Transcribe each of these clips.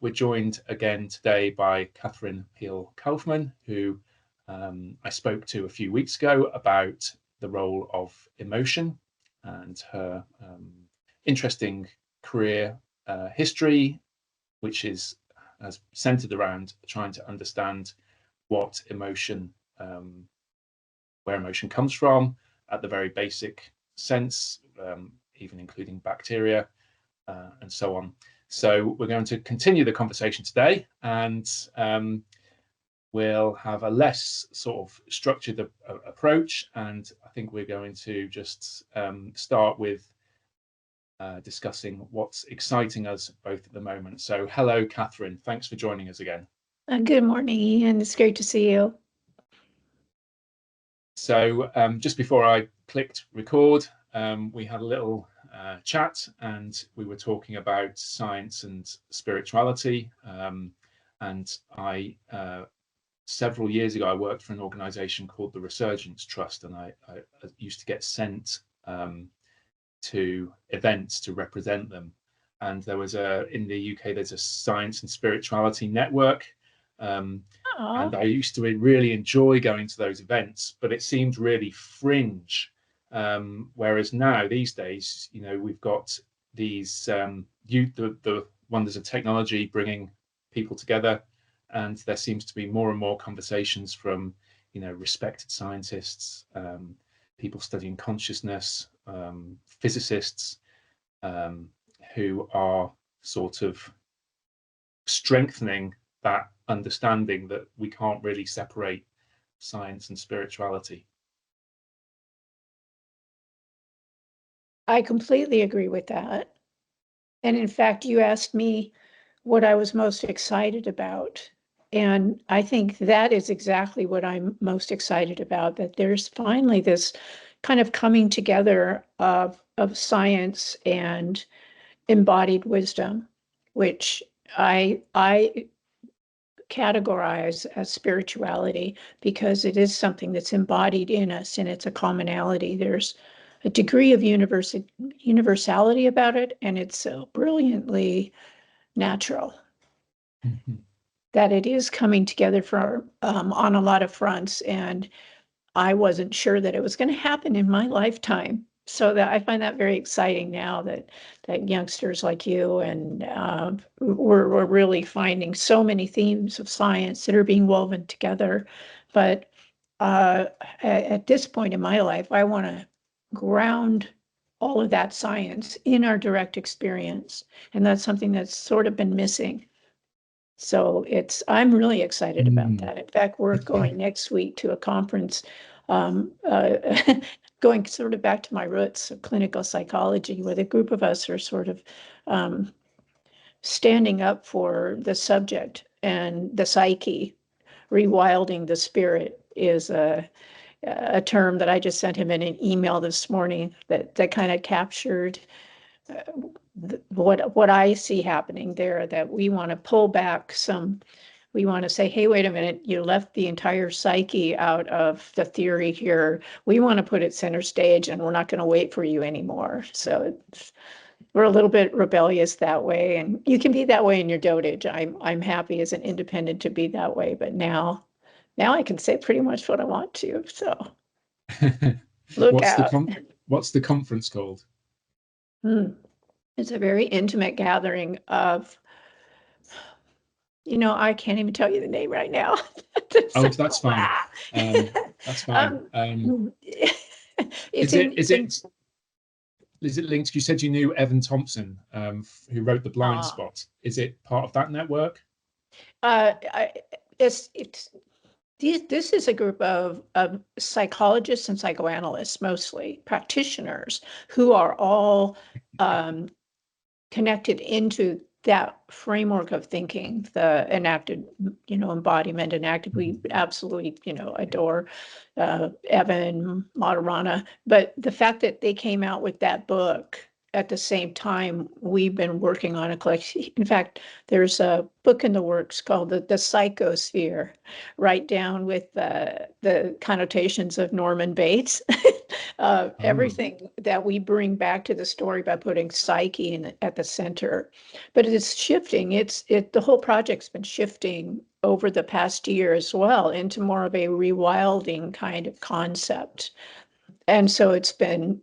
we're joined again today by Katherine Peil-Kauffman, who I spoke to a few weeks ago about the role of emotion and her interesting career history, which is centered around trying to understand what emotion, where emotion comes from at the very basic sense, even including bacteria and so on. So we're going to continue the conversation today, and we'll have a less sort of structured approach. And I think we're going to just start with discussing what's exciting us both at the moment. So hello, Katherine. Thanks for joining us again. Good morning, Ian. It's great to see you. So just before I clicked record, we had a little chat, and we were talking about science and spirituality. And I, several years ago, I worked for an organization called the Resurgence Trust, and I used to get sent to events to represent them. And there was in the UK, there's a science and spirituality network. And I used to really enjoy going to those events, but it seemed really fringe. Whereas now, these days, you know, we've got these the wonders of technology bringing people together, and there seems to be more and more conversations from, you know, respected scientists, people studying consciousness, physicists, who are sort of strengthening that understanding that we can't really separate science and spirituality. I completely agree with that. And in fact, you asked me what I was most excited about. And I think that is exactly what I'm most excited about, that there's finally this kind of coming together of science and embodied wisdom, which I categorize as spirituality, because it is something that's embodied in us, and it's a commonality. There's a degree of universality about it, and it's so brilliantly natural that it is coming together for on a lot of fronts. And I wasn't sure that it was going to happen in my lifetime. So that I find that very exciting now that youngsters like you and we're really finding so many themes of science that are being woven together. But at this point in my life, I want to ground all of that science in our direct experience. And that's something that's sort of been missing. So I'm really excited about that. In fact, we're going next week to a conference, going sort of back to my roots of clinical psychology, where the group of us are sort of standing up for the subject and the psyche. Rewilding the spirit is a term that I just sent him in an email this morning that kind of captured what I see happening there, that we want to pull back we want to say, hey, wait a minute, you left the entire psyche out of the theory here. We want to put it center stage, and we're not going to wait for you anymore. So we're a little bit rebellious that way, and you can be that way in your dotage. I'm happy as an independent to be that way, but now I can say pretty much what I want to. So look out. What's the conference called? It's a very intimate gathering of, you know, I can't even tell you the name right now. Oh, that's fine. That's fine. Is it linked? You said you knew Evan Thompson, who wrote The Blind Spot. Is it part of that network? This is a group of psychologists and psychoanalysts, mostly practitioners, who are all connected into that framework of thinking, the enacted, you know, embodiment enacted. We absolutely, you know, adore Evan, Maturana, but the fact that they came out with that book at the same time we've been working on a collection. In fact, there's a book in the works called the Psychosphere, right down with the connotations of Norman Bates. everything that we bring back to the story by putting psyche at the center. But it's shifting. The whole project's been shifting over the past year as well into more of a rewilding kind of concept. And so the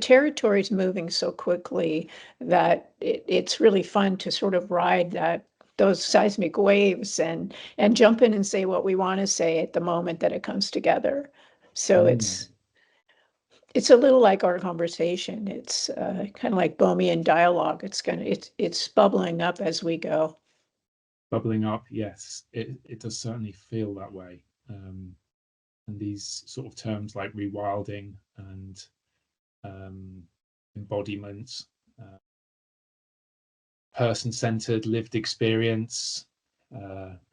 territory's moving so quickly that it's really fun to sort of ride those seismic waves and jump in and say what we want to say at the moment that it comes together. So it's a little like our conversation. It's kind of like Bohemian dialogue. It's bubbling up as we go. Bubbling up, yes, it does certainly feel that way. And these sort of terms like rewilding and embodiment, person-centered lived experience,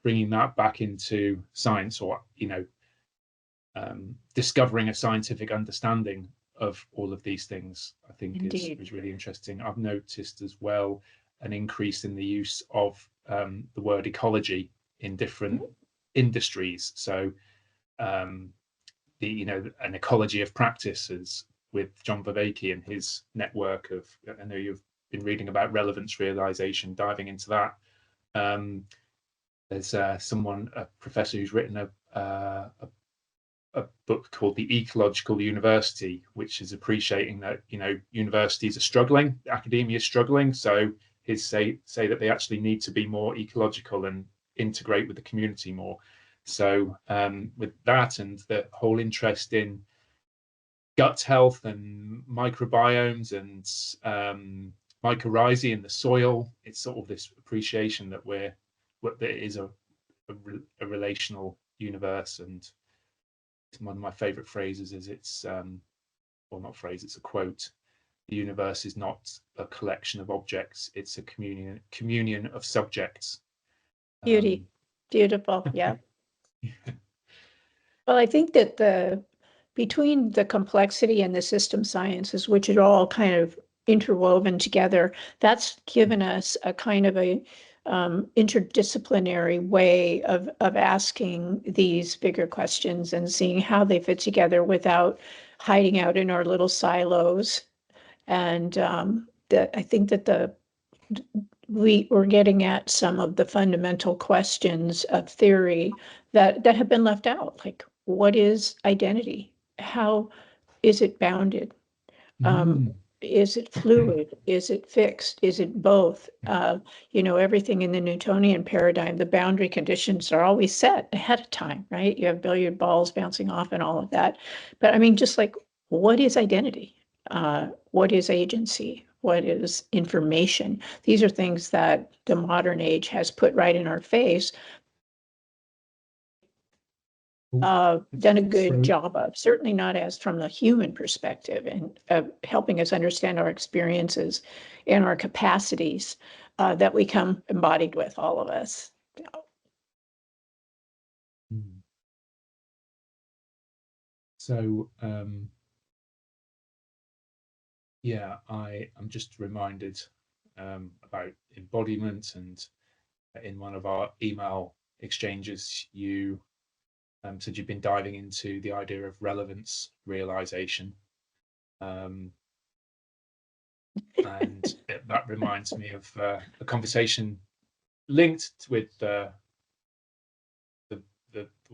bringing that back into science, or discovering a scientific understanding of all of these things, I think is really interesting. I've noticed as well an increase in the use of the word ecology in different industries. So an ecology of practices with John Vervaeke and his network of, I know you've been reading about relevance realization, diving into that. There's a professor who's written a book called The Ecological University, which is appreciating that universities are struggling, academia is struggling, so his say that they actually need to be more ecological and integrate with the community more. So with that and the whole interest in gut health and microbiomes and mycorrhizae in the soil, it's sort of this appreciation that it is a relational universe. And one of my favorite phrases is it's a quote: the universe is not a collection of objects, it's a communion of subjects. Beautiful. Yeah. Well, I think that between the complexity and the system sciences, which are all kind of interwoven together, that's given us a kind of a interdisciplinary way of asking these bigger questions and seeing how they fit together without hiding out in our little silos. And I think that we're getting at some of the fundamental questions of theory that have been left out, like what is identity? How is it bounded? Is it fluid? Is it fixed? Is it both? Everything in the Newtonian paradigm, the boundary conditions are always set ahead of time, right? You have billiard balls bouncing off and all of that. But I mean, just like, what is identity? What is agency? What is information? These are things that the modern age has put right in our face. Done a good job of, certainly not as from the human perspective, and helping us understand our experiences and our capacities that we come embodied with, all of us. So I'm just reminded about embodiment, and in one of our email exchanges, you said you've been diving into the idea of relevance realization. And that reminds me of a conversation linked with one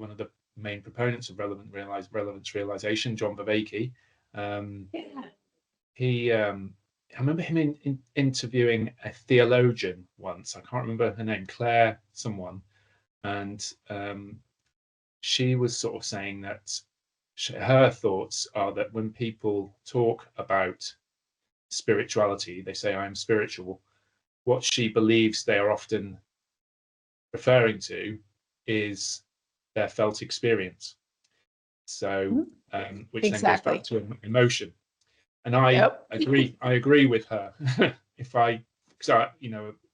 of the main proponents of relevance realization, John Vervaeke. I remember him interviewing a theologian once. I can't remember her name, Claire someone, and she was sort of saying that her thoughts are that when people talk about spirituality, they say, I am spiritual. What she believes they are often referring to is their felt experience. So, which then goes back to emotion. And I agree with her.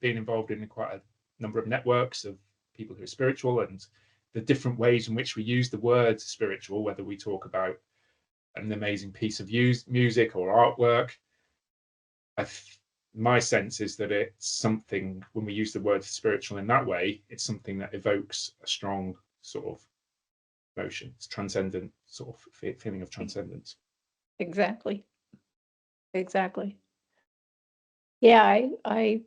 Being involved in quite a number of networks of people who are spiritual, and the different ways in which we use the word spiritual, whether we talk about an amazing piece of music or artwork, my sense is that it's something, when we use the word spiritual in that way, it's something that evokes a strong sort of emotion. It's transcendent, sort of feeling of transcendence. Exactly. Exactly. Yeah, I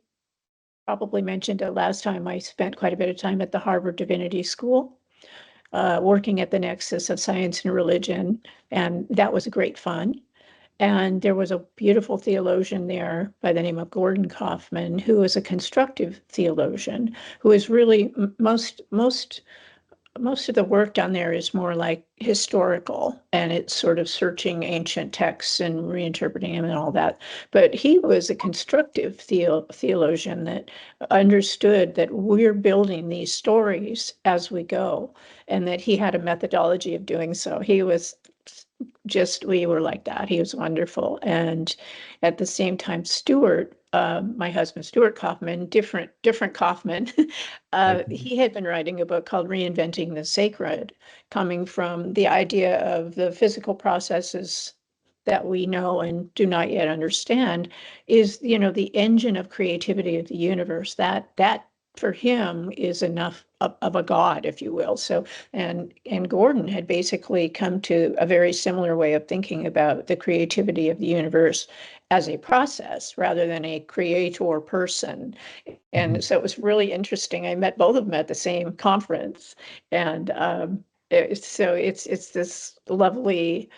probably mentioned it last time. I spent quite a bit of time at the Harvard Divinity School, working at the nexus of science and religion, and that was great fun. And there was a beautiful theologian there by the name of Gordon Kaufman, who is a constructive theologian, who is really most of the work down there is more like historical, and it's sort of searching ancient texts and reinterpreting them and all that. But he was a constructive theologian that understood that we're building these stories as we go, and that he had a methodology of doing so. He was just, we were like that. He was wonderful. And at the same time, Stuart, my husband, Stuart Kauffman, different Kauffman, he had been writing a book called Reinventing the Sacred, coming from the idea of the physical processes that we know and do not yet understand is, the engine of creativity of the universe. That for him is enough of a god, if you will. So, and Gordon had basically come to a very similar way of thinking about the creativity of the universe as a process rather than a creator person. And so it was really interesting. I met both of them at the same conference, and so it's this lovely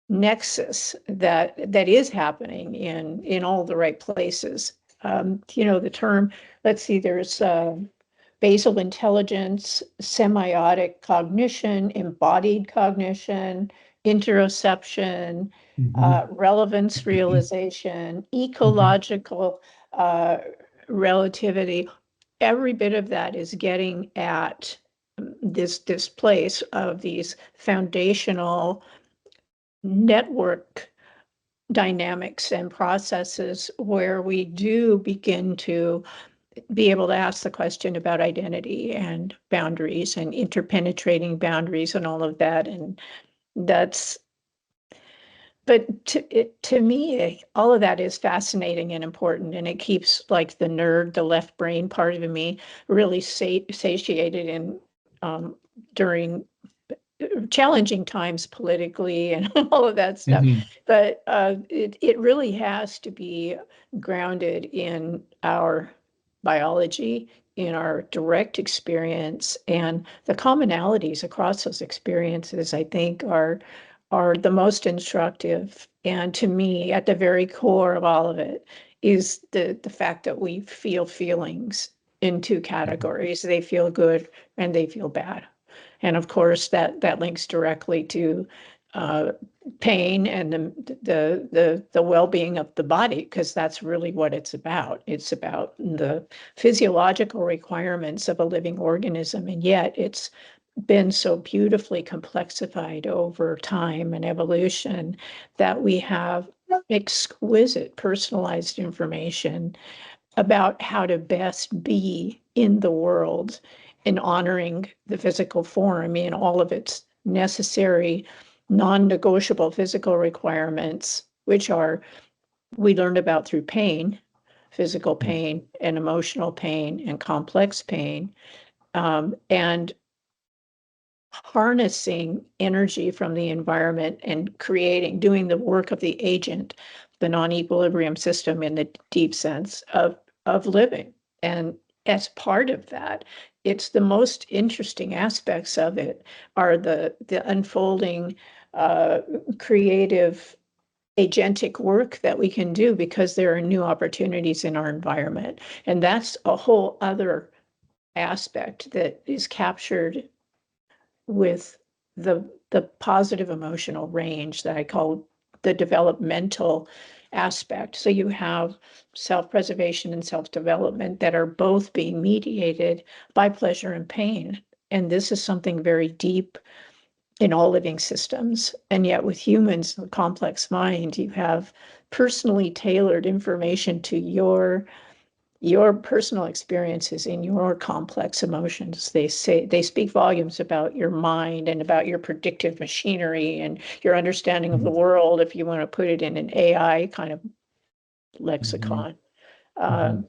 nexus that is happening in all the right places. The term, let's see, there's basal intelligence, semiotic cognition, embodied cognition, interoception, relevance realization, ecological relativity. Every bit of that is getting at this place of these foundational network dynamics and processes where we do begin to be able to ask the question about identity and boundaries and interpenetrating boundaries and all of that. And that's, but to me, all of that is fascinating and important, and it keeps like the nerd, the left brain part of me really satiated in during challenging times politically and all of that stuff. But it really has to be grounded in our biology, in our direct experience, and the commonalities across those experiences, I think, are the most instructive. And to me, at the very core of all of it is the fact that we feel feelings in two categories. They feel good and they feel bad. And of course, that links directly to pain and the well-being of the body, because that's really what it's about. It's about the physiological requirements of a living organism, and yet it's been so beautifully complexified over time and evolution that we have exquisite personalized information about how to best be in the world in honoring the physical form in all of its necessary, non-negotiable physical requirements, which are we learned about through pain, physical pain and emotional pain and complex pain, and harnessing energy from the environment and doing the work of the agent, the non-equilibrium system in the deep sense of living. And as part of that, it's the most interesting aspects of it are the unfolding creative agentic work that we can do because there are new opportunities in our environment. And that's a whole other aspect that is captured with the positive emotional range that I call the developmental aspect. So you have self-preservation and self-development that are both being mediated by pleasure and pain. And this is something very deep in all living systems. And yet with humans, the complex mind, you have personally tailored information to your personal experiences in your complex emotions. They speak volumes about your mind and about your predictive machinery and your understanding of the world, if you want to put it in an AI kind of lexicon. And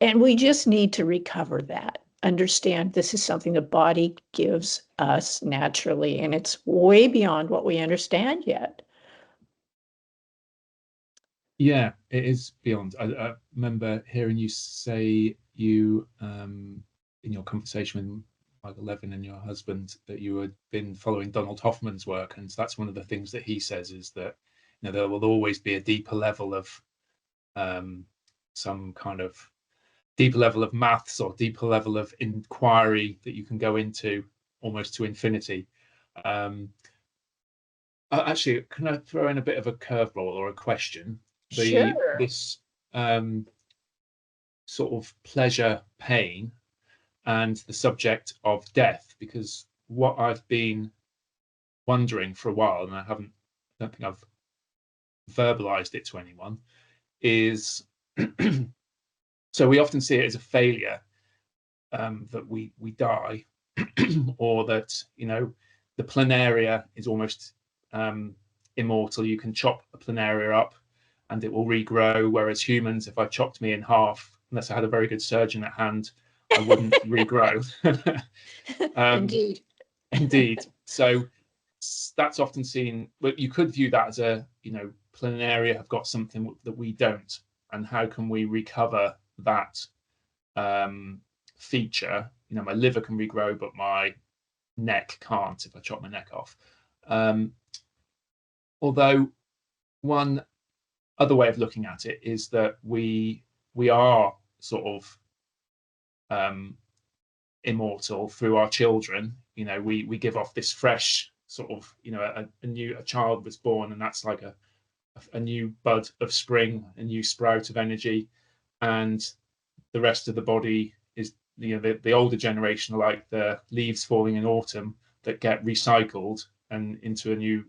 we just need to recover that. understand this is something the body gives us naturally, and it's way beyond what we understand yet. Yeah, it is beyond. I remember hearing you say you in your conversation with Michael Levin and your husband that you had been following Donald Hoffman's work, and that's one of the things that he says is that there will always be a deeper level of some kind of deeper level of maths or deeper level of inquiry that you can go into almost to infinity. Actually, can I throw in a bit of a curveball or a question? Sure. This sort of pleasure, pain, and the subject of death, because what I've been wondering for a while, and I don't think I've verbalized it to anyone, is so we often see it as a failure, that we die, or that the planaria is almost immortal. You can chop a planaria up and it will regrow, whereas humans, if I chopped me in half, unless I had a very good surgeon at hand, I wouldn't regrow. Indeed. Indeed. So that's often seen, but you could view that as planaria have got something that we don't, and how can we recover that feature? My liver can regrow, but my neck can't if I chop my neck off. Although one other way of looking at it is that we are sort of immortal through our children. We give off this fresh sort of a child was born, and that's like a new bud of spring, a new sprout of energy, and the rest of the body is the older generation, like the leaves falling in autumn that get recycled and into a new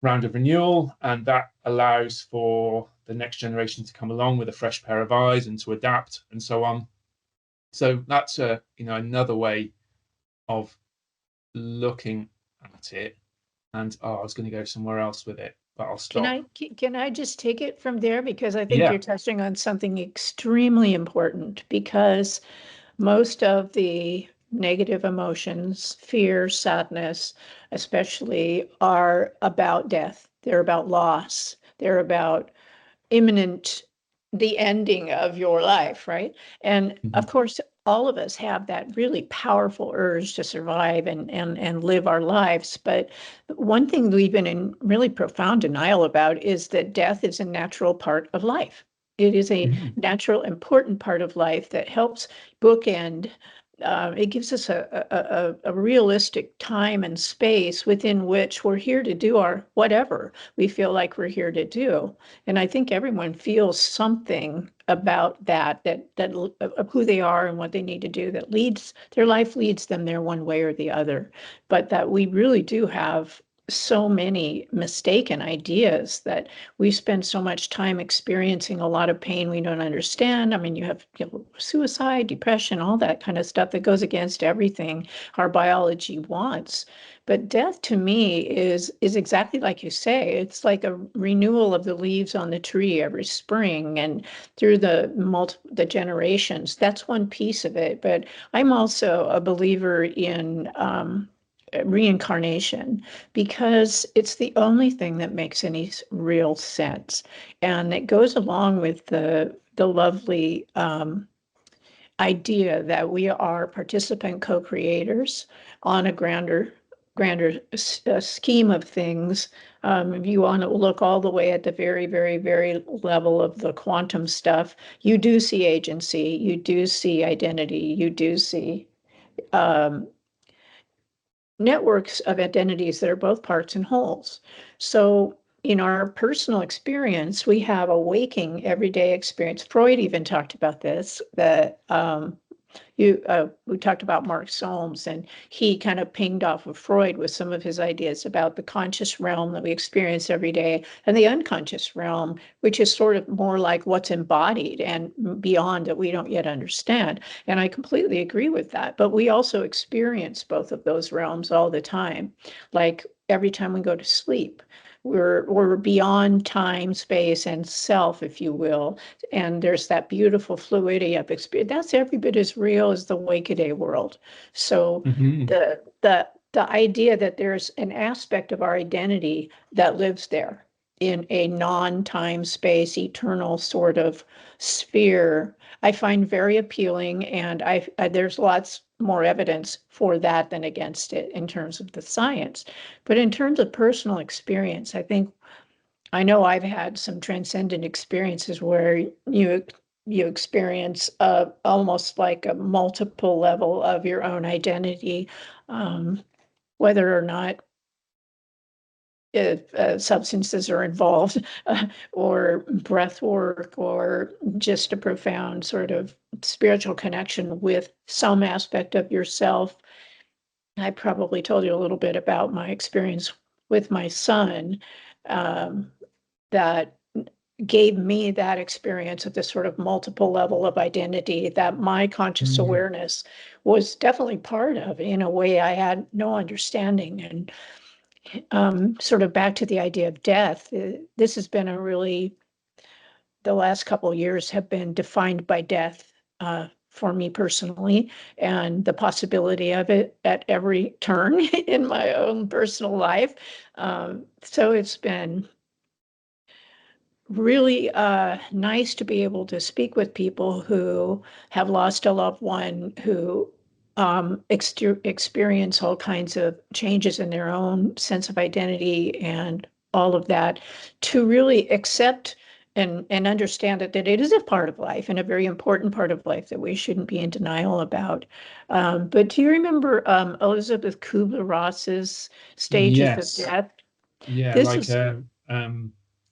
round of renewal, and that allows for the next generation to come along with a fresh pair of eyes and to adapt and so on. So that's another way of looking at it. And I was going to go somewhere else with it, but I'll stop. Can I just take it from there? Because I think Yeah. you're touching on something extremely important, because most of the negative emotions, fear, sadness, especially, are about death. They're about loss. They're about the ending of your life, right? And of course, all of us have that really powerful urge to survive and live our lives. But one thing we've been in really profound denial about is that death is a natural part of life. It is a natural, important part of life that helps bookend. It gives us a realistic time and space within which we're here to do our whatever we feel like we're here to do. And I think everyone feels something about that of who they are and what they need to do, that their life leads them there one way or the other. But that we really do have so many mistaken ideas, that we spend so much time experiencing a lot of pain we don't understand. I mean, you have suicide, depression, all that kind of stuff that goes against everything our biology wants. But death, to me, is exactly like you say. It's like a renewal of the leaves on the tree every spring, and through the generations. That's one piece of it. But I'm also a believer in reincarnation, because it's the only thing that makes any real sense, and it goes along with the lovely idea that we are participant co-creators on a grander scheme of things. If you want to look all the way at the very, very, very level of the quantum stuff, you do see agency, you do see identity, you do see networks of identities that are both parts and wholes. So in our personal experience, we have a waking everyday experience. Freud even talked about this, that we talked about Mark Solms, and he kind of pinged off of Freud with some of his ideas about the conscious realm that we experience every day, and the unconscious realm, which is sort of more like what's embodied and beyond that we don't yet understand. And I completely agree with that. But we also experience both of those realms all the time. Like every time we go to sleep, We're beyond time, space, and self, if you will. And there's that beautiful fluidity of experience. That's every bit as real as the wake-a-day world. So Hmm. the idea that there's an aspect of our identity that lives there in a non-time space, eternal sort of sphere, I find very appealing, and there's lots more evidence for that than against it in terms of the science. But in terms of personal experience, I know I've had some transcendent experiences where you experience almost like a multiple level of your own identity, um, whether or not if substances are involved, or breath work, or just a profound sort of spiritual connection with some aspect of yourself. I probably told you a little bit about my experience with my son, um, that gave me that experience of this sort of multiple level of identity that my conscious awareness was definitely part of in a way I had no understanding. And sort of back to the idea of death, this has been the last couple of years have been defined by death for me personally, and the possibility of it at every turn in my own personal life. So it's been really nice to be able to speak with people who have lost a loved one, who experience all kinds of changes in their own sense of identity and all of that, to really accept and understand that it is a part of life and a very important part of life that we shouldn't be in denial about. But do you remember Elizabeth Kubler-Ross's stages of Yes. death? Yeah, This like is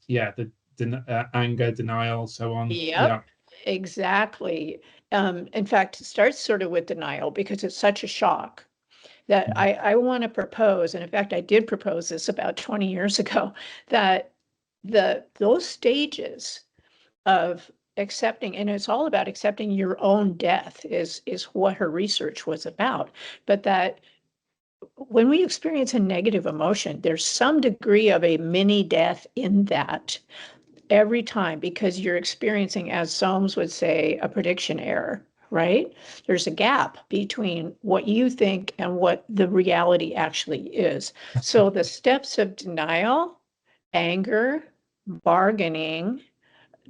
yeah, the anger, denial, so on. Yep, Yeah. exactly. In fact, it starts sort of with denial because it's such a shock that I want to propose, and in fact, I did propose this about 20 years ago, that those stages of accepting, and it's all about accepting your own death is what her research was about, but that when we experience a negative emotion, there's some degree of a mini death in that every time, because you're experiencing, as Soames would say, a prediction error, right? There's a gap between what you think and what the reality actually is. So the steps of denial, anger, bargaining,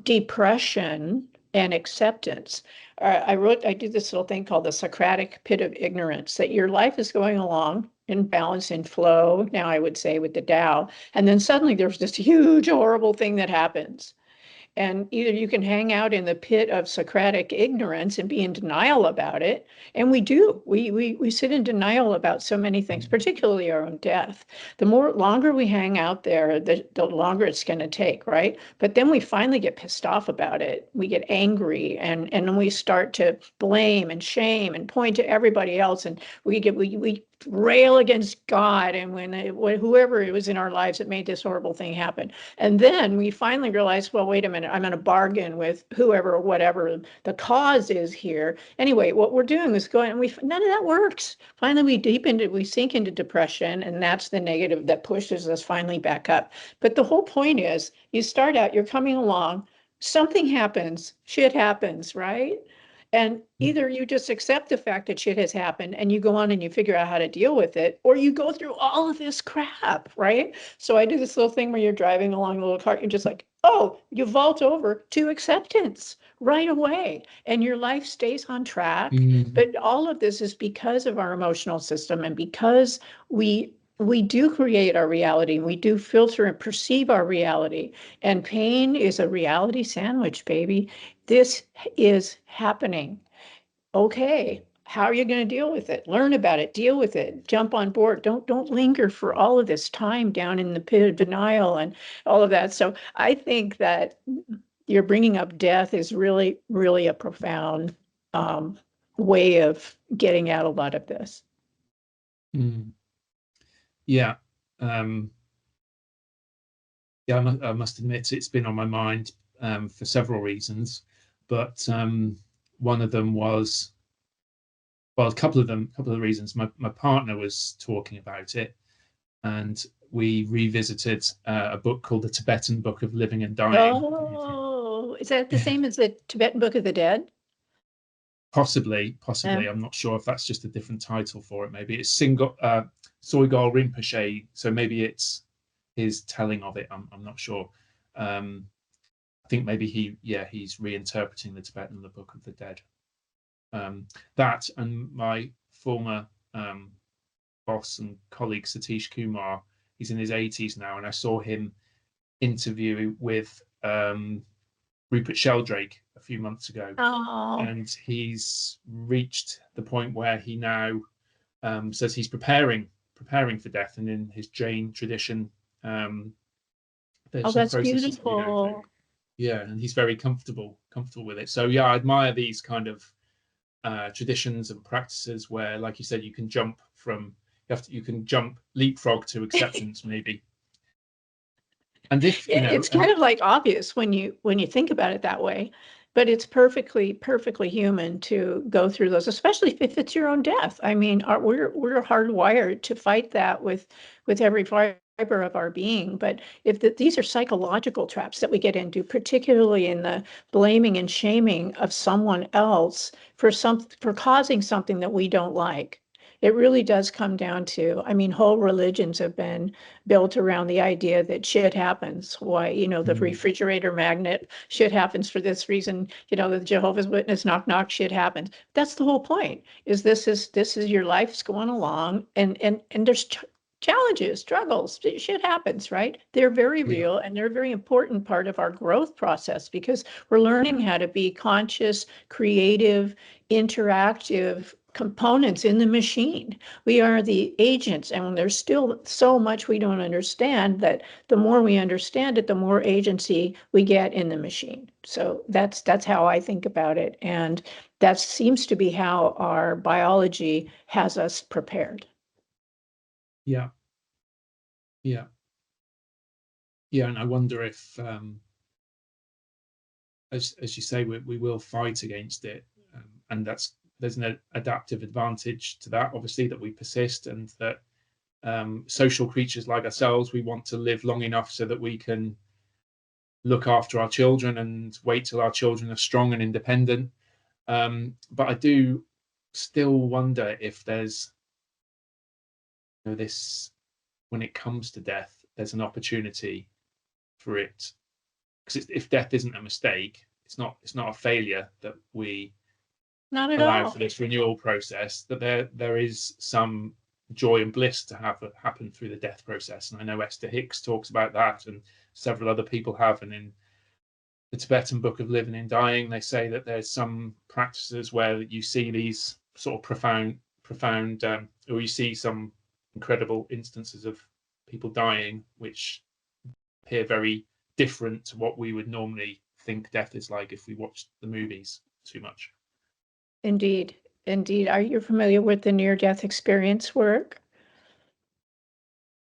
depression, and acceptance. I did this little thing called the Socratic pit of ignorance, that your life is going along in balance and flow, now I would say with the Tao, and then suddenly there's this huge, horrible thing that happens. And either you can hang out in the pit of Socratic ignorance and be in denial about it. And we do. We sit in denial about so many things, particularly our own death. The more longer we hang out there, the longer it's going to take, right? But then we finally get pissed off about it. We get angry, and then we start to blame and shame and point to everybody else. And we rail against God and whoever it was in our lives that made this horrible thing happen. And then we finally realize, well, wait a minute, I'm going to bargain with whoever or whatever the cause is here. Anyway, what we're doing is going, and none of that works. Finally, we sink into depression, and that's the negative that pushes us finally back up. But the whole point is, you start out, you're coming along, something happens, shit happens, right? And either you just accept the fact that shit has happened and you go on and you figure out how to deal with it, or you go through all of this crap, right? So I do this little thing where you're driving along the little car, you're just like, oh, you vault over to acceptance right away, and your life stays on track. Mm. But all of this is because of our emotional system, and because we do create our reality, and we do filter and perceive our reality. And pain is a reality sandwich, baby. This is happening. Okay, how are you going to deal with it? Learn about it, deal with it, jump on board. Don't linger for all of this time down in the pit of denial and all of that. So I think that you're bringing up death is really, really a profound um, way of getting out a lot of this. Mm. Yeah. Um, yeah, I must admit it's been on my mind for several reasons, but one of them was, well, a couple of reasons. My partner was talking about it, and we revisited a book called The Tibetan Book of Living and Dying. Oh, is that the same as the Tibetan Book of the Dead? Possibly. I'm not sure if that's just a different title for it. Maybe it's Sogyal Rinpoche, so maybe it's his telling of it. I'm not sure. I think maybe he's reinterpreting the Tibetan the Book of the Dead. That and my former boss and colleague Satish Kumar, he's in his 80s now, and I saw him interview with Rupert Sheldrake a few months ago. Oh. And he's reached the point where he now says he's preparing for death, and in his Jain tradition, there's some that's processes that we go through. beautiful. Yeah, and he's very comfortable with it. So yeah, I admire these kind of traditions and practices where, like you said, you can leapfrog to acceptance maybe. And if it's kind of like obvious when you think about it that way, but it's perfectly human to go through those, especially if it's your own death. I mean, we're hardwired to fight that with every fiber of our being. But if these are psychological traps that we get into, particularly in the blaming and shaming of someone else for causing something that we don't like. It really does come down to, I mean, whole religions have been built around the idea that shit happens. Why, the refrigerator magnet, shit happens for this reason. The Jehovah's Witness, knock, knock, shit happens. That's the whole point, is this is your life's going along, and there's challenges, struggles, shit happens, right? They're very real, and they're a very important part of our growth process, because we're learning how to be conscious, creative, interactive components in the machine. We are the agents, and there's still so much we don't understand, that the more we understand it, the more agency we get in the machine. So that's how I think about it, and that seems to be how our biology has us prepared. Yeah, and I wonder if, as you say, we will fight against it, and there's an adaptive advantage to that, obviously, that we persist, and that social creatures like ourselves, we want to live long enough so that we can look after our children and wait till our children are strong and independent. But I do still wonder if there's this, when it comes to death, there's an opportunity for it, because if death isn't a mistake, it's not a failure, that we not at allow all for this renewal process, that there is some joy and bliss to have happen through the death process. And I know Esther Hicks talks about that, and several other people have. And in the Tibetan Book of Living and Dying, they say that there's some practices where you see these sort of profound, or you see some incredible instances of people dying, which appear very different to what we would normally think death is like if we watched the movies too much. Indeed. Are you familiar with the near-death experience work?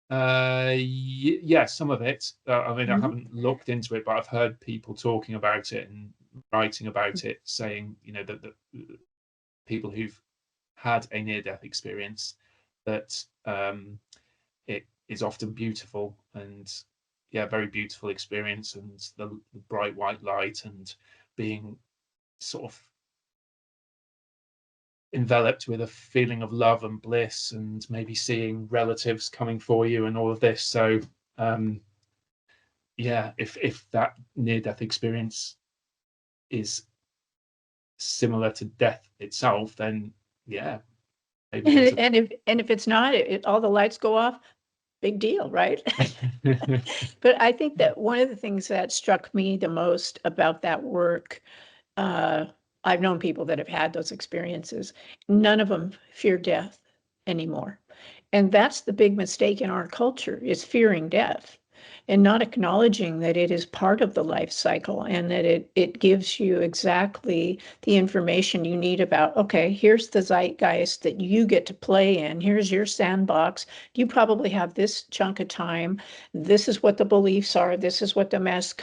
Yeah, some of it. I mean, I haven't looked into it, but I've heard people talking about it and writing about it, saying, that people who've had a near-death experience, that it is often beautiful, and very beautiful experience, and the bright white light, and being sort of enveloped with a feeling of love and bliss, and maybe seeing relatives coming for you and all of this. So if that near-death experience is similar to death itself, then maybe and if it's not, all the lights go off, big deal, right? But I think that one of the things that struck me the most about that work, I've known people that have had those experiences. None of them fear death anymore. And that's the big mistake in our culture, is fearing death and not acknowledging that it is part of the life cycle, and that it gives you exactly the information you need about, okay, here's the zeitgeist that you get to play in. Here's your sandbox. You probably have this chunk of time. This is what the beliefs are. This is what the mass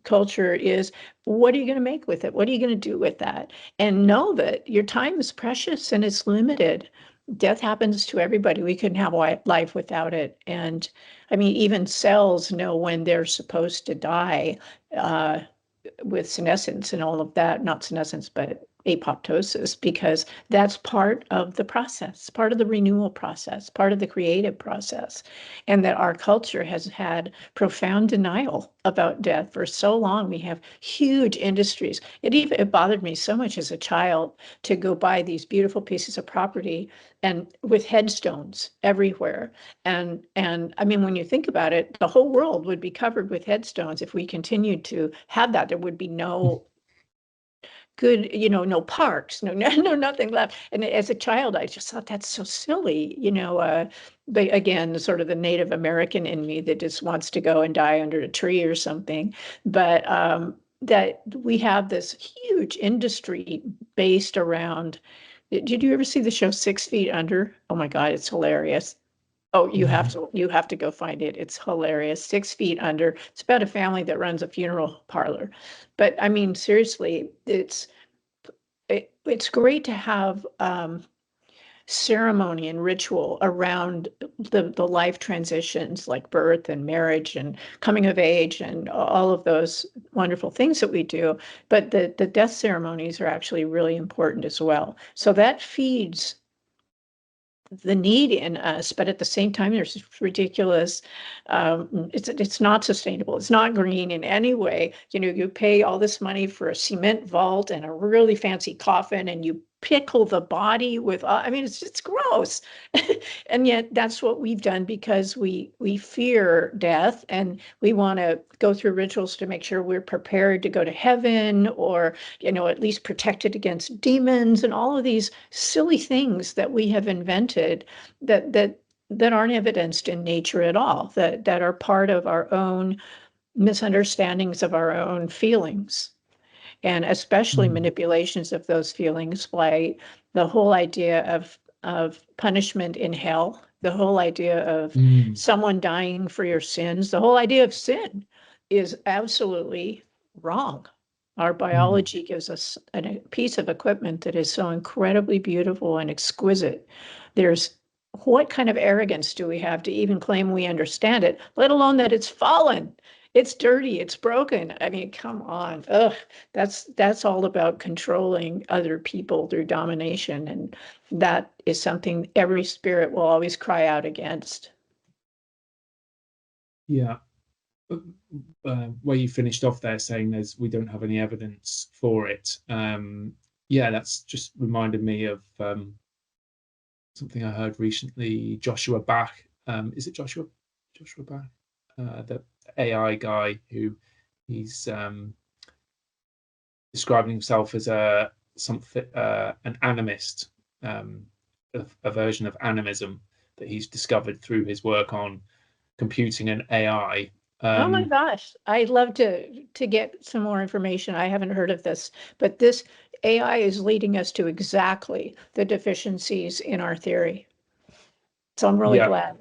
culture is. What are you going to make with it? What are you going to do with that? And know that your time is precious and it's limited. death happens to everybody. We couldn't have life without it. And I mean, even cells know when they're supposed to die, with senescence and all of that, not senescence, but apoptosis, because that's part of the process, part of the renewal process, part of the creative process. And that our culture has had profound denial about death for so long. We have huge industries. It bothered me so much as a child to go buy these beautiful pieces of property and with headstones everywhere. And I mean, when you think about it, the whole world would be covered with headstones if we continued to have that. There would be no good, no parks, no, nothing left. And as a child, I just thought that's so silly, but again, sort of the Native American in me that just wants to go and die under a tree or something. But that we have this huge industry based around. Did you ever see the show 6 Feet Under? Oh my God, it's hilarious. Oh, you have to go find it. It's hilarious. 6 Feet Under. It's about a family that runs a funeral parlor. But I mean, seriously, it's great to have ceremony and ritual around the life transitions like birth and marriage and coming of age and all of those wonderful things that we do. But the death ceremonies are actually really important as well. So that feeds the need in us, but at the same time, there's this ridiculous. It's not sustainable. It's not green in any way. You pay all this money for a cement vault and a really fancy coffin, and you pickle the body with. I mean, it's gross, and yet that's what we've done because we fear death, and we want to go through rituals to make sure we're prepared to go to heaven, or at least protected against demons and all of these silly things that we have invented that aren't evidenced in nature at all, that are part of our own misunderstandings of our own feelings, and especially manipulations of those feelings by the whole idea of punishment in hell, the whole idea of someone dying for your sins. The whole idea of sin is absolutely wrong. Our biology gives us a piece of equipment that is so incredibly beautiful and exquisite. What kind of arrogance do we have to even claim we understand it, let alone that it's fallen? It's dirty, it's broken. I mean, come on. Ugh, that's all about controlling other people through domination. And that is something every spirit will always cry out against. Yeah. Where you finished off there saying we don't have any evidence for it. Yeah, that's just reminded me of something I heard recently. Joshua Bach, is it Joshua Bach? The AI guy who he's describing himself as an animist, a version of animism that he's discovered through his work on computing and AI. Oh my gosh, I'd love to get some more information. I haven't heard of this, but this AI is leading us to exactly the deficiencies in our theory. So I'm really glad.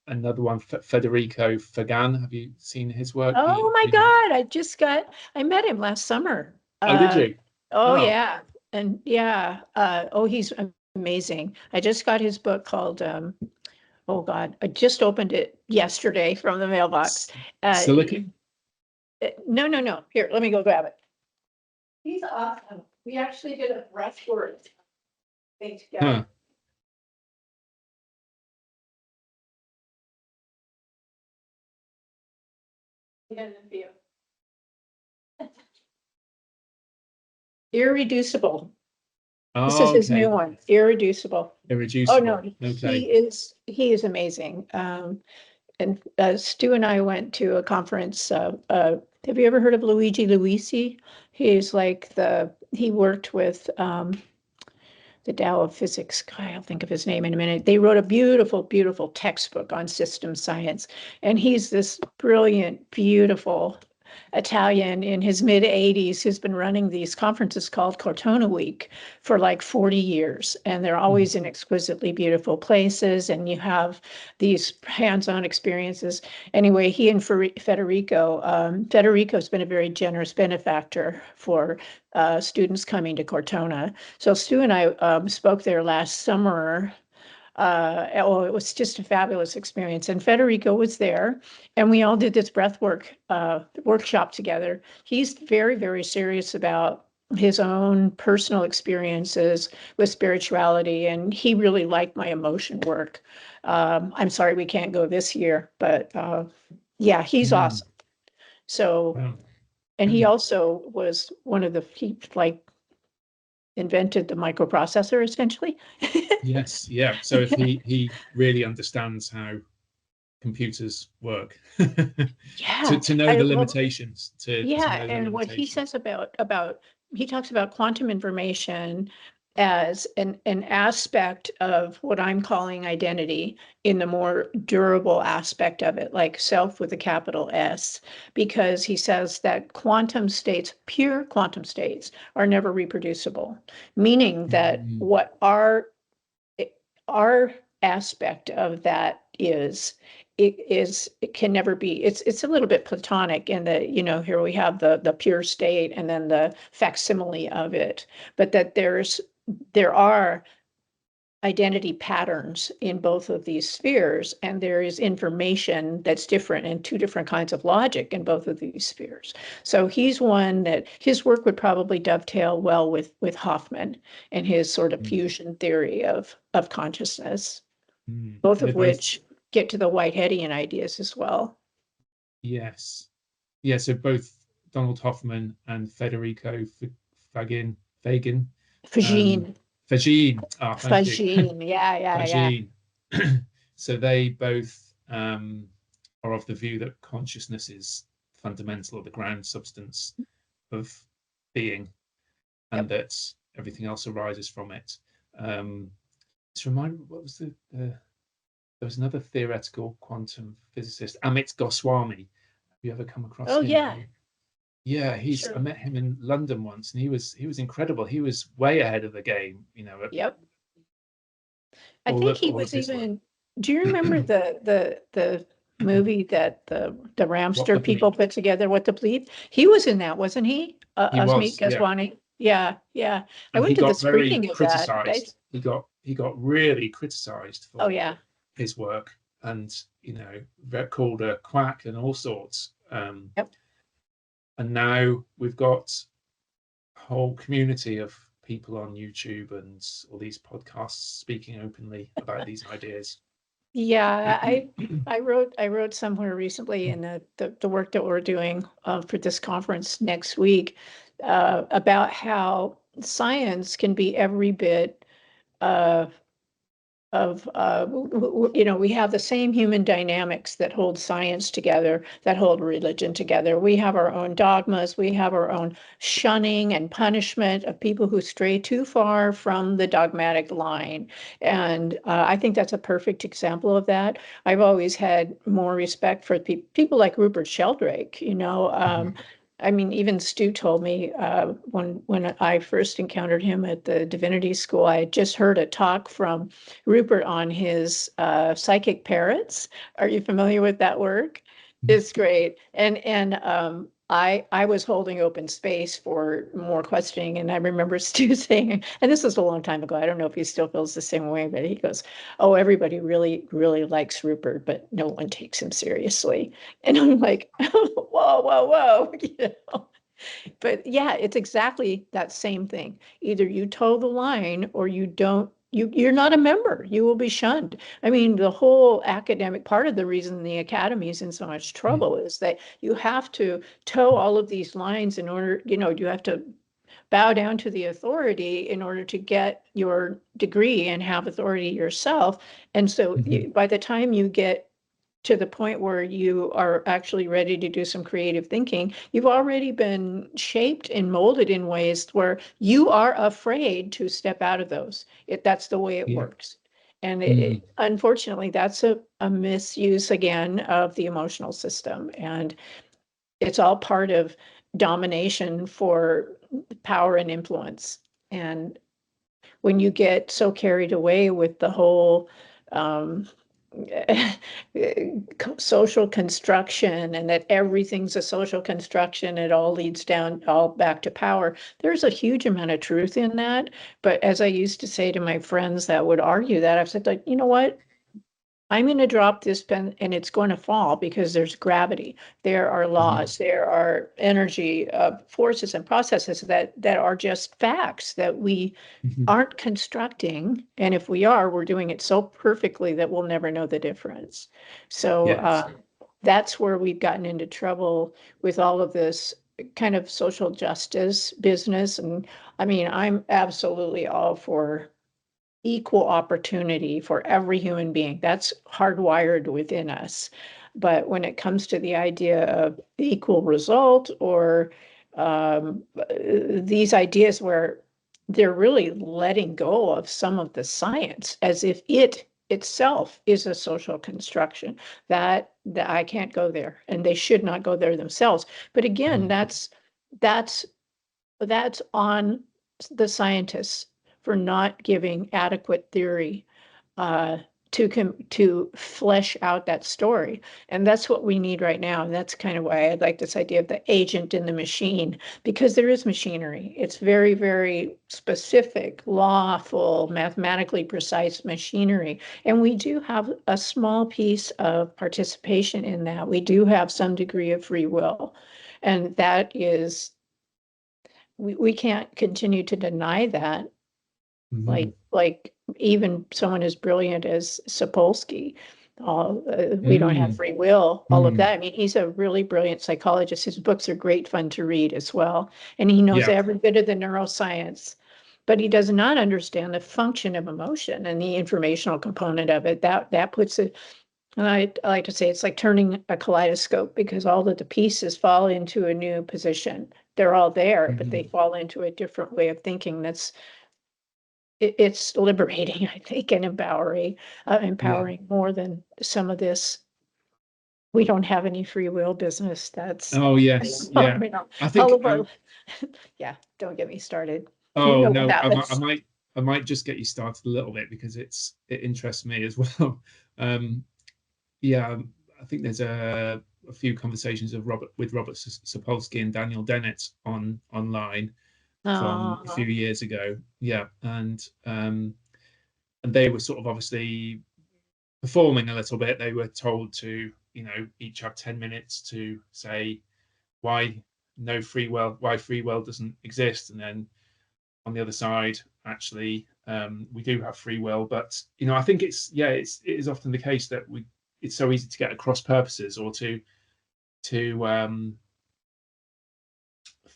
Another one, Federico Fagan. Have you seen his work? Oh my God, I met him last summer. Oh, did you? Oh yeah. And yeah, he's amazing. I just got his book called oh God, I just opened it yesterday from the mailbox. Silicon? No. Here, let me go grab it. He's awesome. We actually did a breathwork thing together. Irreducible. This is his new one, Irreducible. Irreducible. Oh no, he is amazing. And Stu and I went to a conference. Have you ever heard of Luigi Luisi? He's like he worked with the Tao of Physics guy. I'll think of his name in a minute. They wrote a beautiful, beautiful textbook on system science. And he's this brilliant, beautiful Italian in his mid-80s who's been running these conferences called Cortona Week for like 40 years. And they're always in exquisitely beautiful places. And you have these hands-on experiences. Anyway, he and Federico's been a very generous benefactor for students coming to Cortona. So Stu and I spoke there last summer. It was just a fabulous experience. And Federico was there, and we all did this breath work workshop together. He's very, very serious about his own personal experiences with spirituality, and he really liked my emotion work. I'm sorry we can't go this year, but yeah, he's awesome. So, and he also was one of he like invented the microprocessor essentially. Yes, yeah. So if he really understands how computers work, Yeah, to know the limitations, to know the and what he limitations. says about he talks about quantum information as an aspect of what I'm calling identity in the more durable aspect of it, like self with a capital S, because he says that quantum states, pure quantum states, are never reproducible, meaning that what our aspect of that it can never be, it's a little bit platonic in that, here we have the pure state and then the facsimile of it, but that there are identity patterns in both of these spheres, and there is information that's different and two different kinds of logic in both of these spheres. So he's one that his work would probably dovetail well with Hoffman and his sort of fusion theory of consciousness, both of which get to the Whiteheadian ideas as well. Yes. Yeah, so both Donald Hoffman and Federico Fagin. Fagin. Fagin. Ah, thank you. Fagin. Yeah. Fagin. So they both are of the view that consciousness is fundamental, or the ground substance of being, and that everything else arises from it. Just remind me, what was there was another theoretical quantum physicist, Amit Goswami. Have you ever come across him? Yeah, I met him in London once, and he was incredible. He was way ahead of the game, Yep. I think he was even. Do you remember the movie that the Ramster people put together, What to Believe? He was in that, wasn't he? He was, Amit Goswami. Yeah. I went to the screening of that. He got really criticized for his work, and called a quack and all sorts. And now we've got a whole community of people on YouTube and all these podcasts speaking openly about these ideas. Yeah, I wrote somewhere recently in the work that we're doing for this conference next week about how science can be every bit we have the same human dynamics that hold science together, that hold religion together. We have our own dogmas, we have our own shunning and punishment of people who stray too far from the dogmatic line. And I think that's a perfect example of that. I've always had more respect for people like Rupert Sheldrake, I mean, even Stu told me when I first encountered him at the Divinity School, I had just heard a talk from Rupert on his psychic parrots. Are you familiar with that work? It's great. And I was holding open space for more questioning, and I remember Stu saying, and this was a long time ago, I don't know if he still feels the same way, but he goes, "Oh, everybody really, really likes Rupert, but no one takes him seriously." And I'm like, whoa. But yeah, it's exactly that same thing. Either you toe the line or you don't. You're not a member. You will be shunned. I mean, the whole academic part of the reason the academy is in so much trouble is that you have to toe all of these lines in order, you have to bow down to the authority in order to get your degree and have authority yourself. And so by the time you get to the point where you are actually ready to do some creative thinking, you've already been shaped and molded in ways where you are afraid to step out of those. That's the way it works. And unfortunately, that's a misuse again of the emotional system. And it's all part of domination for power and influence. And when you get so carried away with the whole um, social construction, and that everything's a social construction, it all leads down all back to power. There's a huge amount of truth in that. But as I used to say to my friends that would argue that, I've said, like, you know what? I'm going to drop this pen and it's going to fall because there's gravity. There are laws, there are energy forces and processes that are just facts that we aren't constructing. And if we are, we're doing it so perfectly that we'll never know the difference. So Yes. that's where we've gotten into trouble with all of this kind of social justice business. And I mean, I'm absolutely all for equal opportunity for every human being. That's hardwired within us. But when it comes to the idea of equal result, or these ideas where they're really letting go of some of the science as if it itself is a social construction, that I can't go there, and they should not go there themselves. But again, that's that's on the scientists for not giving adequate theory uh, to flesh out that story. And that's what we need right now. And that's kind of why I like this idea of the agent in the machine, because there is machinery. It's very, very specific, lawful, mathematically precise machinery. And we do have a small piece of participation in that. We do have some degree of free will. And that is, we can't continue to deny that. Mhm. Like even someone as brilliant as Sapolsky, we don't have Mm. free will, all of Mm. that. I mean, he's a really brilliant psychologist. His books are great fun to read as well. And he knows Yeah. every bit of the neuroscience, but he does not understand the function of emotion and the informational component of it. That puts it, and I like to say it's like turning a kaleidoscope, because all of the pieces fall into a new position. They're all there, but they Mhm. fall into a different way of thinking. It's liberating, I think, and Yeah. empowering more than some of this. We don't have any free will business. That's Oh yes. Yeah. I all think. of our, yeah, don't get me started. You Oh know what no. I happens. might. I might just get you started a little bit because it interests me as well. Um, yeah. I think there's a few conversations of Robert Sapolsky and Daniel Dennett online from a few Oh, years ago. Yeah, and they were sort of obviously performing a little bit. They were told to, each have 10 minutes to say why why free will doesn't exist, and then on the other side, actually, we do have free will. But I think it is often the case that it's so easy to get across purposes, or to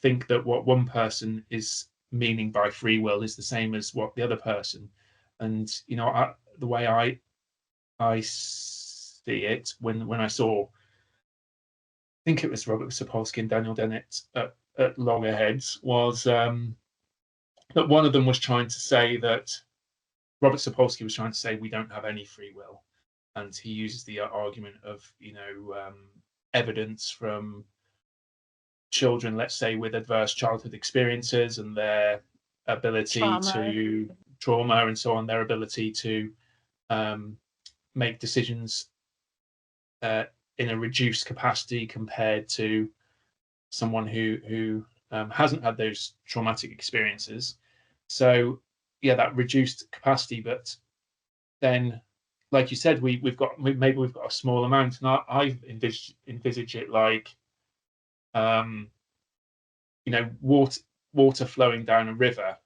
think that what one person is meaning by free will is the same as what the other person. And the way I see it, when I saw, I think it was Robert Sapolsky and Daniel Dennett at Loggerheads, was that one of them was trying to say that Robert Sapolsky was trying to say we don't have any free will, and he uses the argument of evidence from children, let's say, with adverse childhood experiences and their ability trauma. to trauma and so on, their ability to um, make decisions uh, in a reduced capacity compared to someone who hasn't had those traumatic experiences. So yeah, that reduced capacity, but then, like you said, maybe we've got a small amount, and I envisage it like um, water flowing down a river,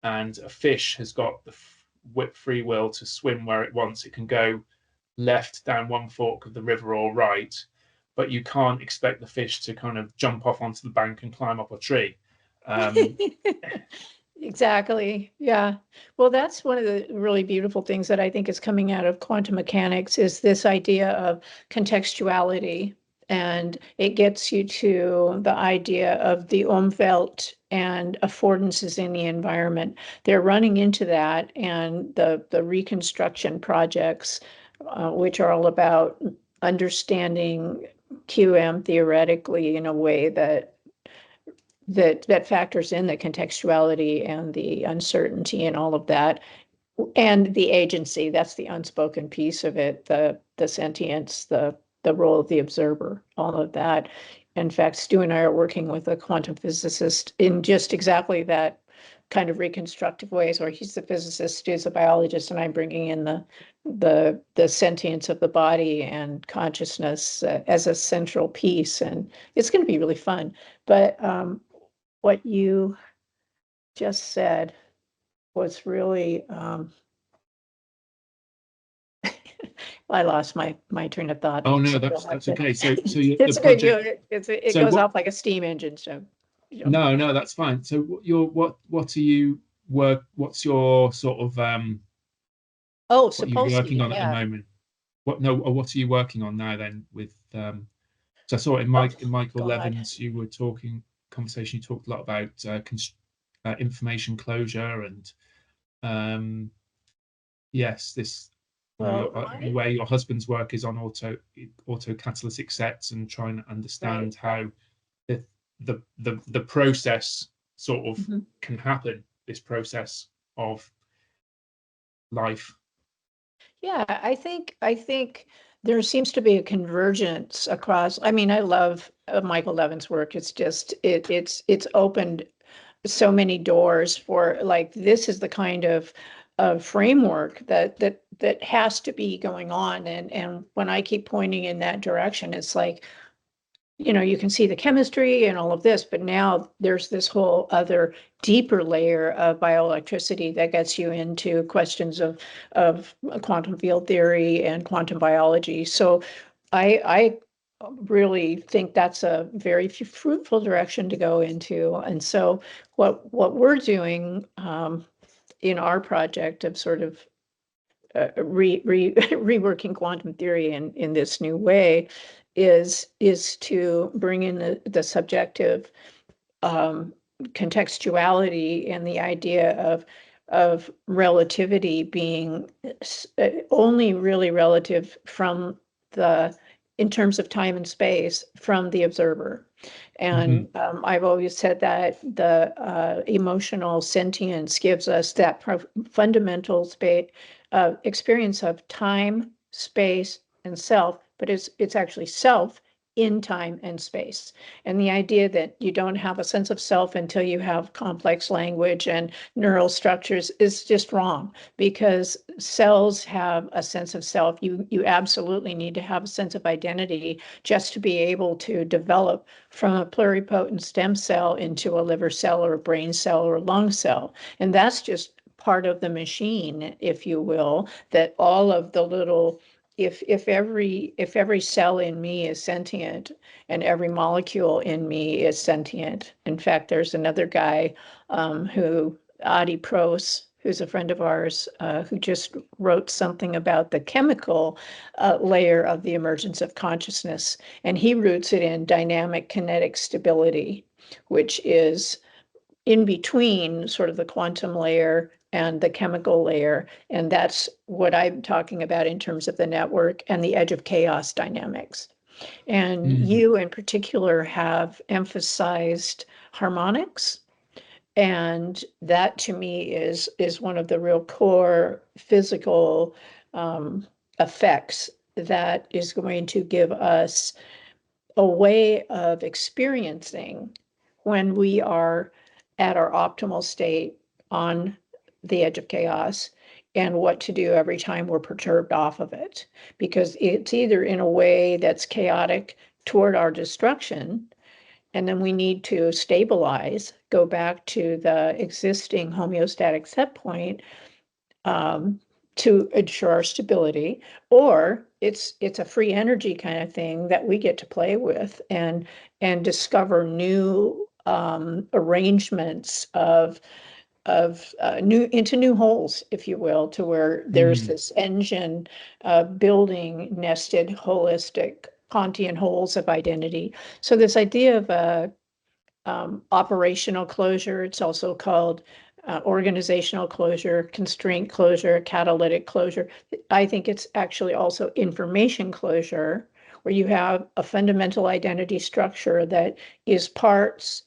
and a fish has got the free will to swim where it wants. It can go left down one fork of the river or right, but you can't expect the fish to kind of jump off onto the bank and climb up a tree. Um, Exactly. Yeah. Well, that's one of the really beautiful things that I think is coming out of quantum mechanics, is this idea of contextuality. And it gets you to the idea of the Umwelt and affordances in the environment. They're running into that, and the reconstruction projects, which are all about understanding QM theoretically in a way that factors in the contextuality and the uncertainty and all of that, and the agency. That's the unspoken piece of it, the sentience, the role of the observer, all of that. In fact, Stu and I are working with a quantum physicist in just exactly that kind of reconstructive ways, where he's the physicist, Stu's a biologist, and I'm bringing in the sentience of the body and consciousness as a central piece, and it's going to be really fun. But what you just said was really I lost my train of thought. Oh no, So that's okay. So the it's good. project. It So goes what? off like a steam engine. So No, that's fine. So what are you What's your sort of oh, what are you working Sapolsky, on at the yeah. moment? Or what are you working on now then with so I saw Oh in Michael God. Levin's you were talking conversation, you talked a lot about information closure and yes, this Well, in a way your husband's work is on auto catalytic sets and trying to right. understand how the the process sort of Mhm. can happen, this process of life. Yeah, I think there seems to be a convergence across. I mean, I love Michael Levin's work. It's just it's opened so many doors for, like, this is the kind of framework that has to be going on. And when I keep pointing in that direction, it's like, you can see the chemistry and all of this, but now there's this whole other deeper layer of bioelectricity that gets you into questions of quantum field theory and quantum biology. So I really think that's a very fruitful direction to go into. And so what we're doing in our project of sort of reworking quantum theory in this new way is to bring in the subjective contextuality and the idea of relativity being only really relative from the in terms of time and space from the observer. Hmm. And I've always said that the emotional sentience gives us that fundamental space experience of time, space, and self, but it's actually self in time and space. And the idea that you don't have a sense of self until you have complex language and neural structures is just wrong, because cells have a sense of self. You absolutely need to have a sense of identity just to be able to develop from a pluripotent stem cell into a liver cell or a brain cell or a lung cell. And that's just part of the machine, if you will, that all of the little if every cell in me is sentient and every molecule in me is sentient. In fact, there's another guy who Adi Pros, who's a friend of ours, who just wrote something about the chemical layer of the emergence of consciousness, and he roots it in dynamic kinetic stability, which is in between sort of the quantum layer and the chemical layer. And that's what I'm talking about in terms of the network and the edge of chaos dynamics. And Mm. you in particular have emphasized harmonics. And that to me is one of the real core physical effects that is going to give us a way of experiencing when we are at our optimal state on the edge of chaos, and what to do every time we're perturbed off of it. Because it's either in a way that's chaotic toward our destruction, and then we need to stabilize, go back to the existing homeostatic set point to ensure our stability, or it's a free energy kind of thing that we get to play with and discover new arrangements of new into new holes, if you will, to where there's Mm. this engine building nested holistic Kantian holes of identity. So this idea of a operational closure. It's also called organizational closure, constraint closure, catalytic closure. I think it's actually also information closure, where you have a fundamental identity structure that is parts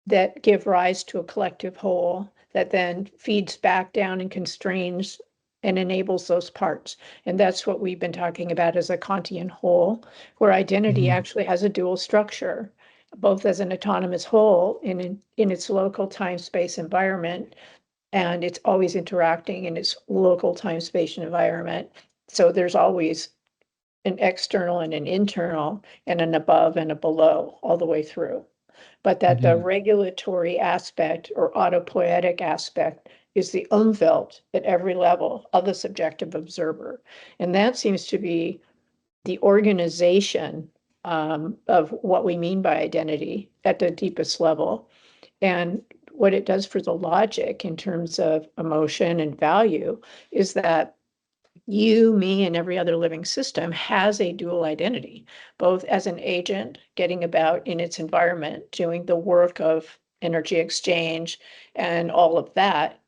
that give rise to a collective whole that then feeds back down and constrains and enables those parts. And that's what we've been talking about as a Kantian whole, where identity actually has a dual structure, both as an autonomous whole in its local time-space environment, and it's always interacting in its local time-space environment. So there's always an external and an internal, and an above and a below all the way through. But that the regulatory aspect or autopoietic aspect is the Umwelt at every level of the subjective observer. And that seems to be the organization of what we mean by identity at the deepest level. And what it does for the logic in terms of emotion and value is that you, me, and every other living system has a dual identity, both as an agent getting about in its environment, doing the work of energy exchange and all of that.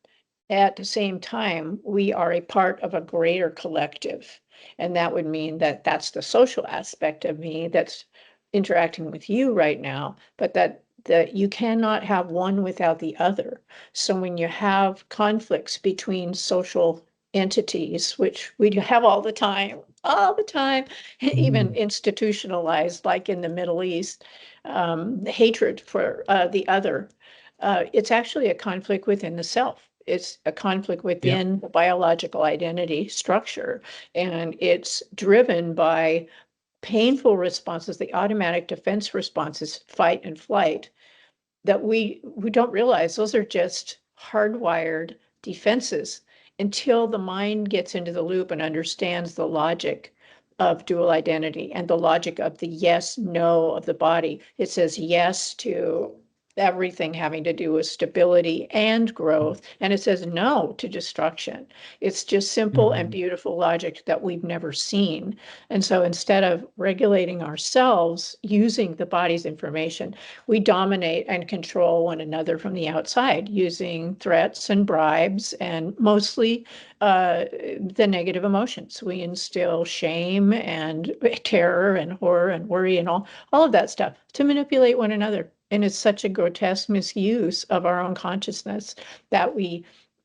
At the same time, we are a part of a greater collective. And that would mean that that's the social aspect of me that's interacting with you right now, but that you cannot have one without the other. So when you have conflicts between social entities, which we have all the time, even institutionalized, like in the Middle East, hatred for the other. It's actually a conflict within the self. It's a conflict within the biological identity structure, and it's driven by painful responses, the automatic defense responses, fight and flight, that we don't realize those are just hardwired defenses until the mind gets into the loop and understands the logic of dual identity and the logic of the yes, no of the body. It says yes to everything having to do with stability and growth, and it says no to destruction. It's just simple and beautiful logic that we've never seen. And so instead of regulating ourselves using the body's information, we dominate and control one another from the outside using threats and bribes and mostly the negative emotions. We instill shame and terror and horror and worry and all of that stuff to manipulate one another. And it's such a grotesque misuse of our own consciousness that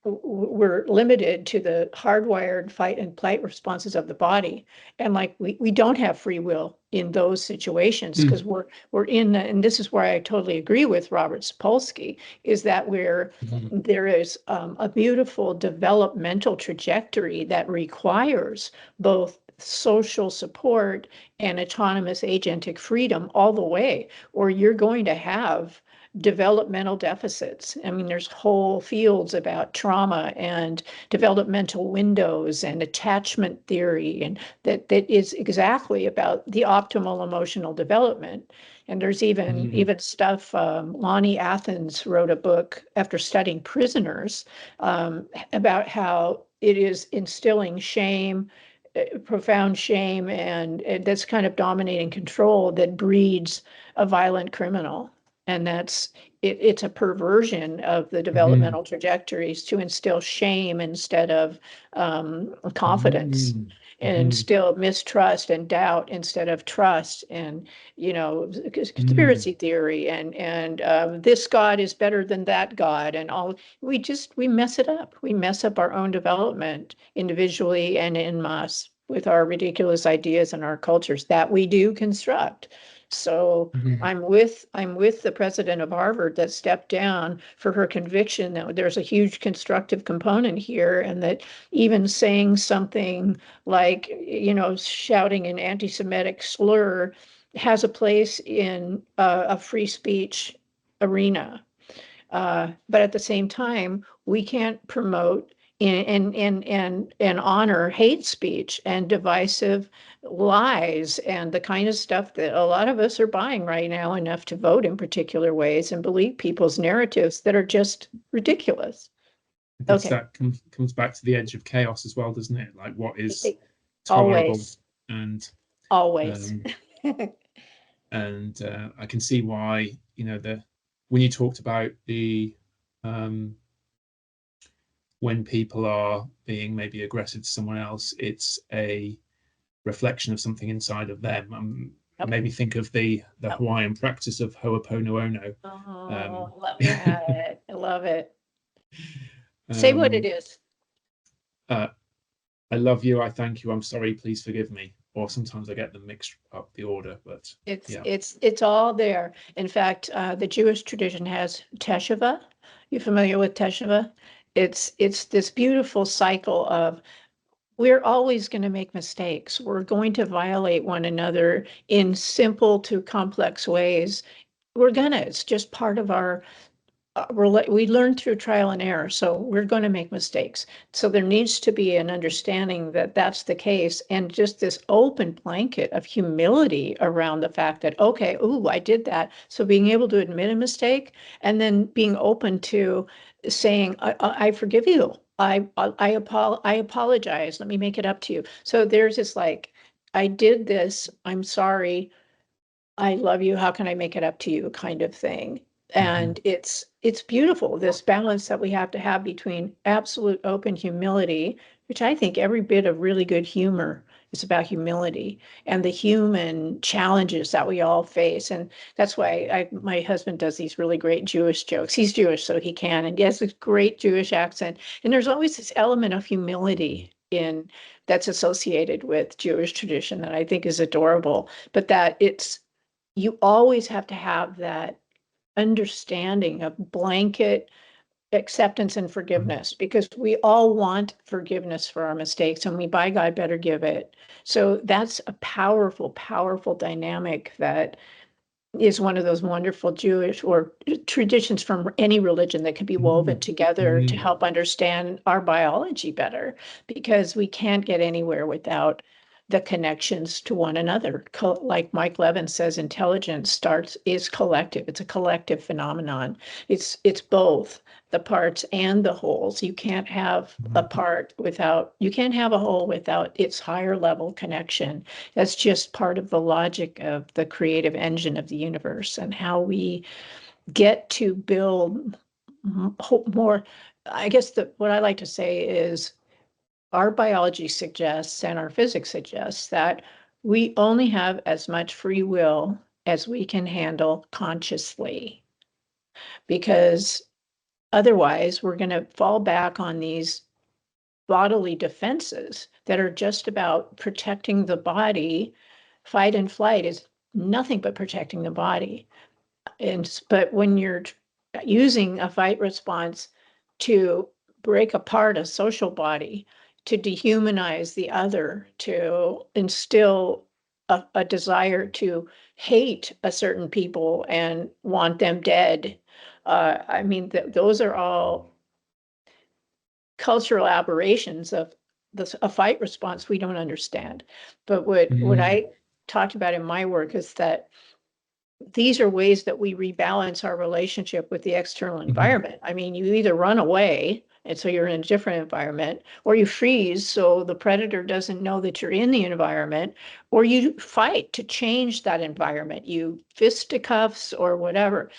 we're limited to the hardwired fight and flight responses of the body. And like we don't have free will in those situations because we're in and this is where I totally agree with Robert Sapolsky, is that there is a beautiful developmental trajectory that requires both social support and autonomous agentic freedom all the way, or you're going to have developmental deficits. I mean, there's whole fields about trauma and developmental windows and attachment theory, and that is exactly about the optimal emotional development. And there's even stuff, Lonnie Athens wrote a book after studying prisoners about how it is instilling shame, profound shame, and that's kind of dominating control that breeds a violent criminal. And it's a perversion of the developmental trajectories to instill shame instead of confidence, and instill mistrust and doubt instead of trust, and conspiracy theory, and this God is better than that God, and all. We mess it up. We mess up our own development individually and en masse with our ridiculous ideas and our cultures that we do construct. So I'm with the president of Harvard that stepped down for her conviction that there's a huge constructive component here, and that even saying something like, shouting an anti-Semitic slur has a place in a free speech arena. But at the same time, we can't promote and honor hate speech and divisive lies and the kind of stuff that a lot of us are buying right now enough to vote in particular ways and believe people's narratives that are just ridiculous. That comes back to the edge of chaos as well, doesn't it? Like what is tolerable and always. And I can see why, when you talked about the when people are being maybe aggressive to someone else, it's a reflection of something inside of them. Yep. Maybe think of the Hawaiian practice of Ho'oponopono. Oh, love that. I love it. Say what it um, is. I love you. I thank you. I'm sorry. Please forgive me. Or sometimes I get them mixed up the order, but yeah. It's all there. In fact, the Jewish tradition has teshuvah. You familiar with teshuvah? It's this beautiful cycle of we're always going to make mistakes. We're going to violate one another in simple to complex ways. It's just part of our we learn through trial and error, so we're going to make mistakes. So there needs to be an understanding that that's the case, and just this open blanket of humility around the fact that, okay, ooh, I did that. So being able to admit a mistake and then being open to saying, I forgive you. I apologize. Let me make it up to you. So there's this like, I did this. I'm sorry. I love you. How can I make it up to you kind of thing. And it's beautiful, this balance that we have to have between absolute open humility, which I think every bit of really good humor is about humility and the human challenges that we all face. And that's why my husband does these really great Jewish jokes. He's Jewish, so he can, and he has this great Jewish accent. And there's always this element of humility in that's associated with Jewish tradition that I think is adorable, but that you always have to have that understanding of blanket acceptance and forgiveness, because we all want forgiveness for our mistakes, and we, by God, better give it. So that's a powerful, powerful dynamic that is one of those wonderful Jewish or traditions from any religion that can be woven together to help understand our biology better, because we can't get anywhere without the connections to one another. Like Mike Levin says, intelligence is collective. It's a collective phenomenon. It's both the parts and the wholes. You can't have you can't have a whole without its higher level connection. That's just part of the logic of the creative engine of the universe and how we get to build more. I guess what I like to say is our biology suggests and our physics suggests that we only have as much free will as we can handle consciously, because otherwise we're going to fall back on these bodily defenses that are just about protecting the body. Fight and flight is nothing but protecting the body. But when you're using a fight response to break apart a social body, to dehumanize the other, to instill a desire to hate a certain people and want them dead, I mean, those are all cultural aberrations of a fight response we don't understand. But what I talked about in my work is that these are ways that we rebalance our relationship with the external environment. I mean, you either run away, and so you're in a different environment, or you freeze so the predator doesn't know that you're in the environment, or you fight to change that environment. You fisticuffs or whatever.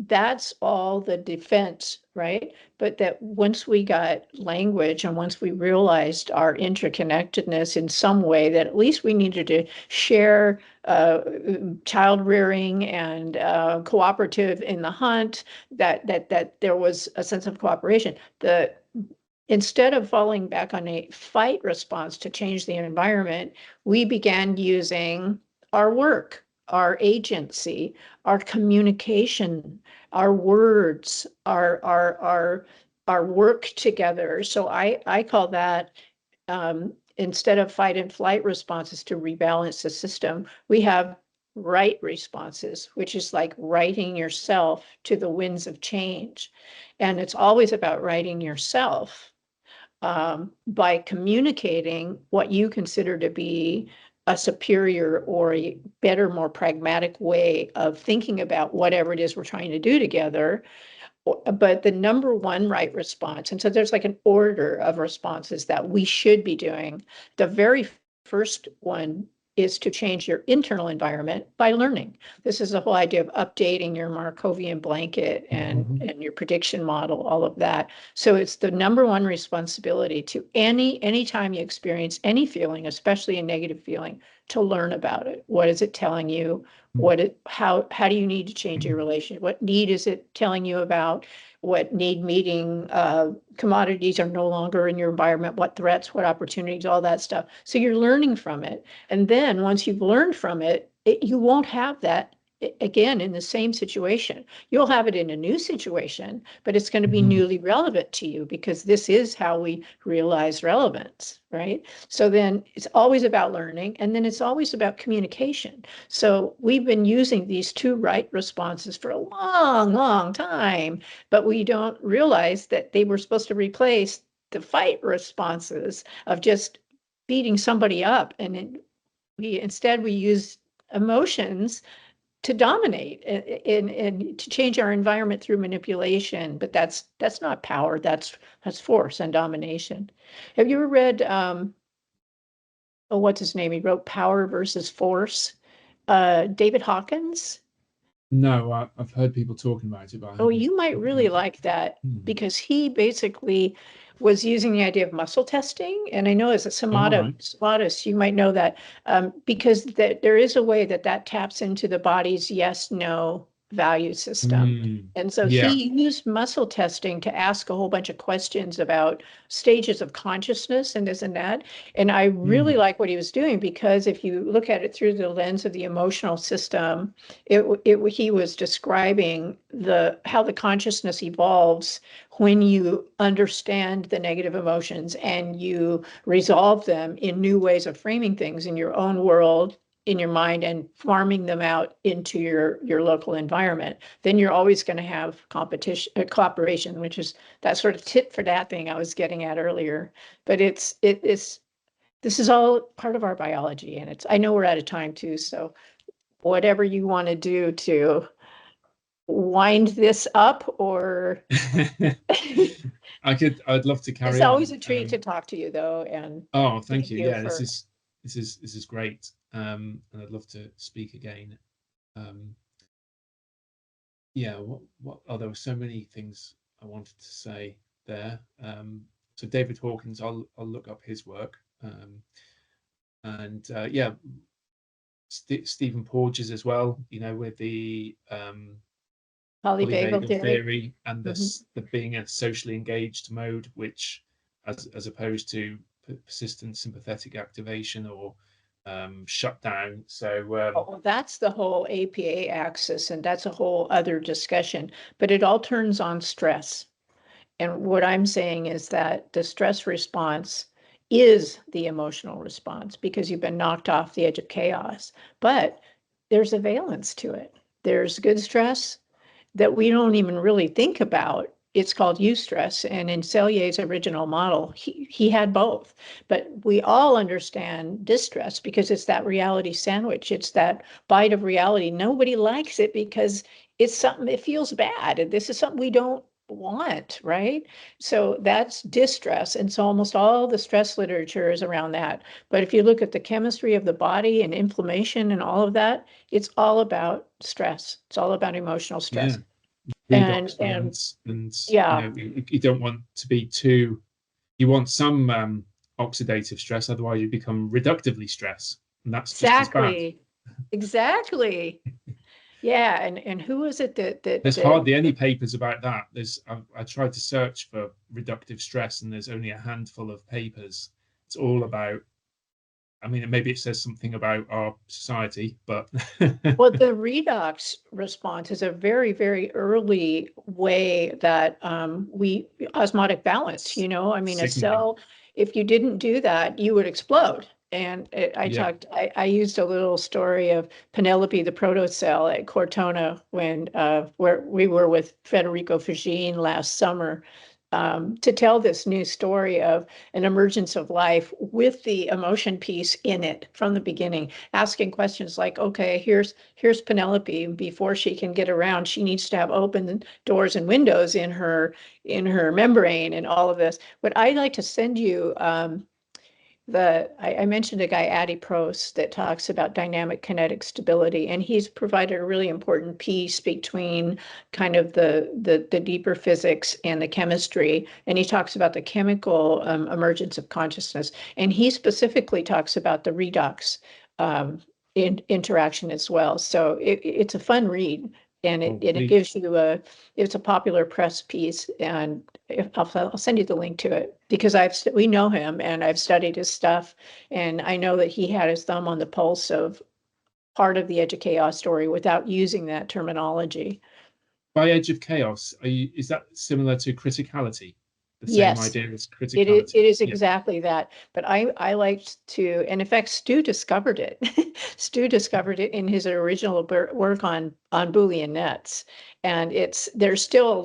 That's all the defense, right? But that once we got language and once we realized our interconnectedness in some way, that at least we needed to share child rearing and cooperative in the hunt, that there was a sense of cooperation. Instead of falling back on a fight response to change the environment, we began using our work, our agency, our communication, our words, our work together. So I call that, instead of fight and flight responses to rebalance the system, we have right responses, which is like writing yourself to the winds of change. And it's always about writing yourself, by communicating what you consider to be a superior or a better, more pragmatic way of thinking about whatever it is we're trying to do together. But the number one right response, and so there's like an order of responses that we should be doing. The very first one is to change your internal environment by learning. This is the whole idea of updating your Markovian blanket and your prediction model, all of that. So it's the number one responsibility to anytime you experience any feeling, especially a negative feeling, to learn about it. What is it telling you? How do you need to change your relationship? What need is it telling you about? What need meeting commodities are no longer in your environment? What threats, what opportunities, all that stuff. So you're learning from it. And then once you've learned from it, you won't have that again in the same situation. You'll have it in a new situation, but it's going to be newly relevant to you because this is how we realize relevance, right? So then it's always about learning, and then it's always about communication. So we've been using these two right responses for a long time, but we don't realize that they were supposed to replace the fight responses of just beating somebody up. And instead we use emotions to dominate and to change our environment through manipulation. But that's not power. That's force and domination. Have you ever read what's his name? He wrote Power versus Force. David Hawkins. No, I've heard people talking about it, but I Oh, haven't. you might really like that because he basically was using the idea of muscle testing. And I know as a somatist, you might know that because there is a way that taps into the body's yes, no value system. And so he used muscle testing to ask a whole bunch of questions about stages of consciousness and this and that. And I really like what he was doing because if you look at it through the lens of the emotional system, he was describing how the consciousness evolves when you understand the negative emotions and you resolve them in new ways of framing things in your own world, in your mind, and farming them out into your local environment. Then you're always going to have cooperation, which is that sort of tit for tat thing I was getting at earlier. But this is all part of our biology, and I know we're out of time too, so whatever you want to do to wind this up, or I'd love to carry on. It's always a treat to talk to you though, and thank you. Yeah, this is great. And I'd love to speak again. Yeah, there were so many things I wanted to say there. So David Hawkins, I'll look up his work. And Stephen Porges as well, with the polyvagal theory and the being a socially engaged mode, which as opposed to persistent sympathetic activation or shutdown. So that's the whole APA axis, and that's a whole other discussion, but it all turns on stress. And what I'm saying is that the stress response is the emotional response because you've been knocked off the edge of chaos. But there's a valence to it. There's good stress that we don't even really think about. It's called eustress. And in Selye's original model, he had both. But we all understand distress because it's that reality sandwich. It's that bite of reality. Nobody likes it because it's something that feels bad. And this is something we don't want, right? So that's distress. And so almost all the stress literature is around that. But if you look at the chemistry of the body and inflammation and all of that, it's all about stress. It's all about emotional stress. And you don't want to be too, you want some oxidative stress, otherwise you become reductively stressed. And that's exactly. Yeah, and who was it that there's hardly any papers about that. I tried to search for reductive stress and there's only a handful of papers. It's all about, I mean, maybe it says something about our society, but well, the redox response is a very, very early way that we osmotic balance, I mean, a cell, if you didn't do that, you would explode. And I used a little story of Penelope, the protocell at Cortona, where we were with Federico Fagin last summer, to tell this new story of an emergence of life with the emotion piece in it from the beginning, asking questions like, okay, here's Penelope. Before she can get around, she needs to have open doors and windows in her membrane and all of this. But I'd like to send you I mentioned a guy, Addy Prost, that talks about dynamic kinetic stability, and he's provided a really important piece between kind of the deeper physics and the chemistry. And he talks about the chemical emergence of consciousness, and he specifically talks about the redox interaction as well. So it's a fun read, and it gives you it's a popular press piece, and I'll send you the link to it, because we know him and I've studied his stuff, and I know that he had his thumb on the pulse of part of the Edge of Chaos story without using that terminology. By edge of chaos, is that similar to criticality? The same Yes. idea as It criticality? is exactly that. But I liked to, and in fact, Stu discovered it. Stu discovered it in his original work on Boolean nets. And there's still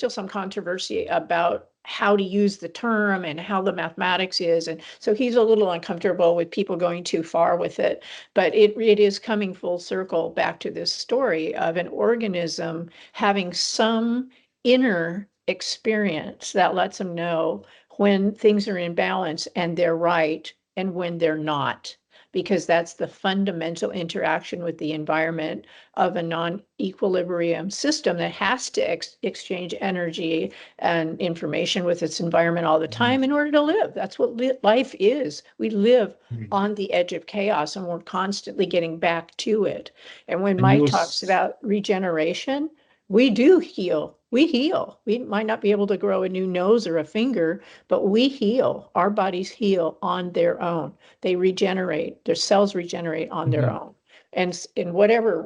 some controversy about how to use the term and how the mathematics is. And so he's a little uncomfortable with people going too far with it. But it is coming full circle back to this story of an organism having some inner experience that lets them know when things are in balance and they're right and when they're not, because that's the fundamental interaction with the environment of a non-equilibrium system that has to exchange energy and information with its environment all the time in order to live. That's what life is. We live on the edge of chaos, and we're constantly getting back to it. And when Mike talks about regeneration, we do heal. We heal. We might not be able to grow a new nose or a finger, but we heal. Our bodies heal on their own. They regenerate. Their cells regenerate on their own. And whatever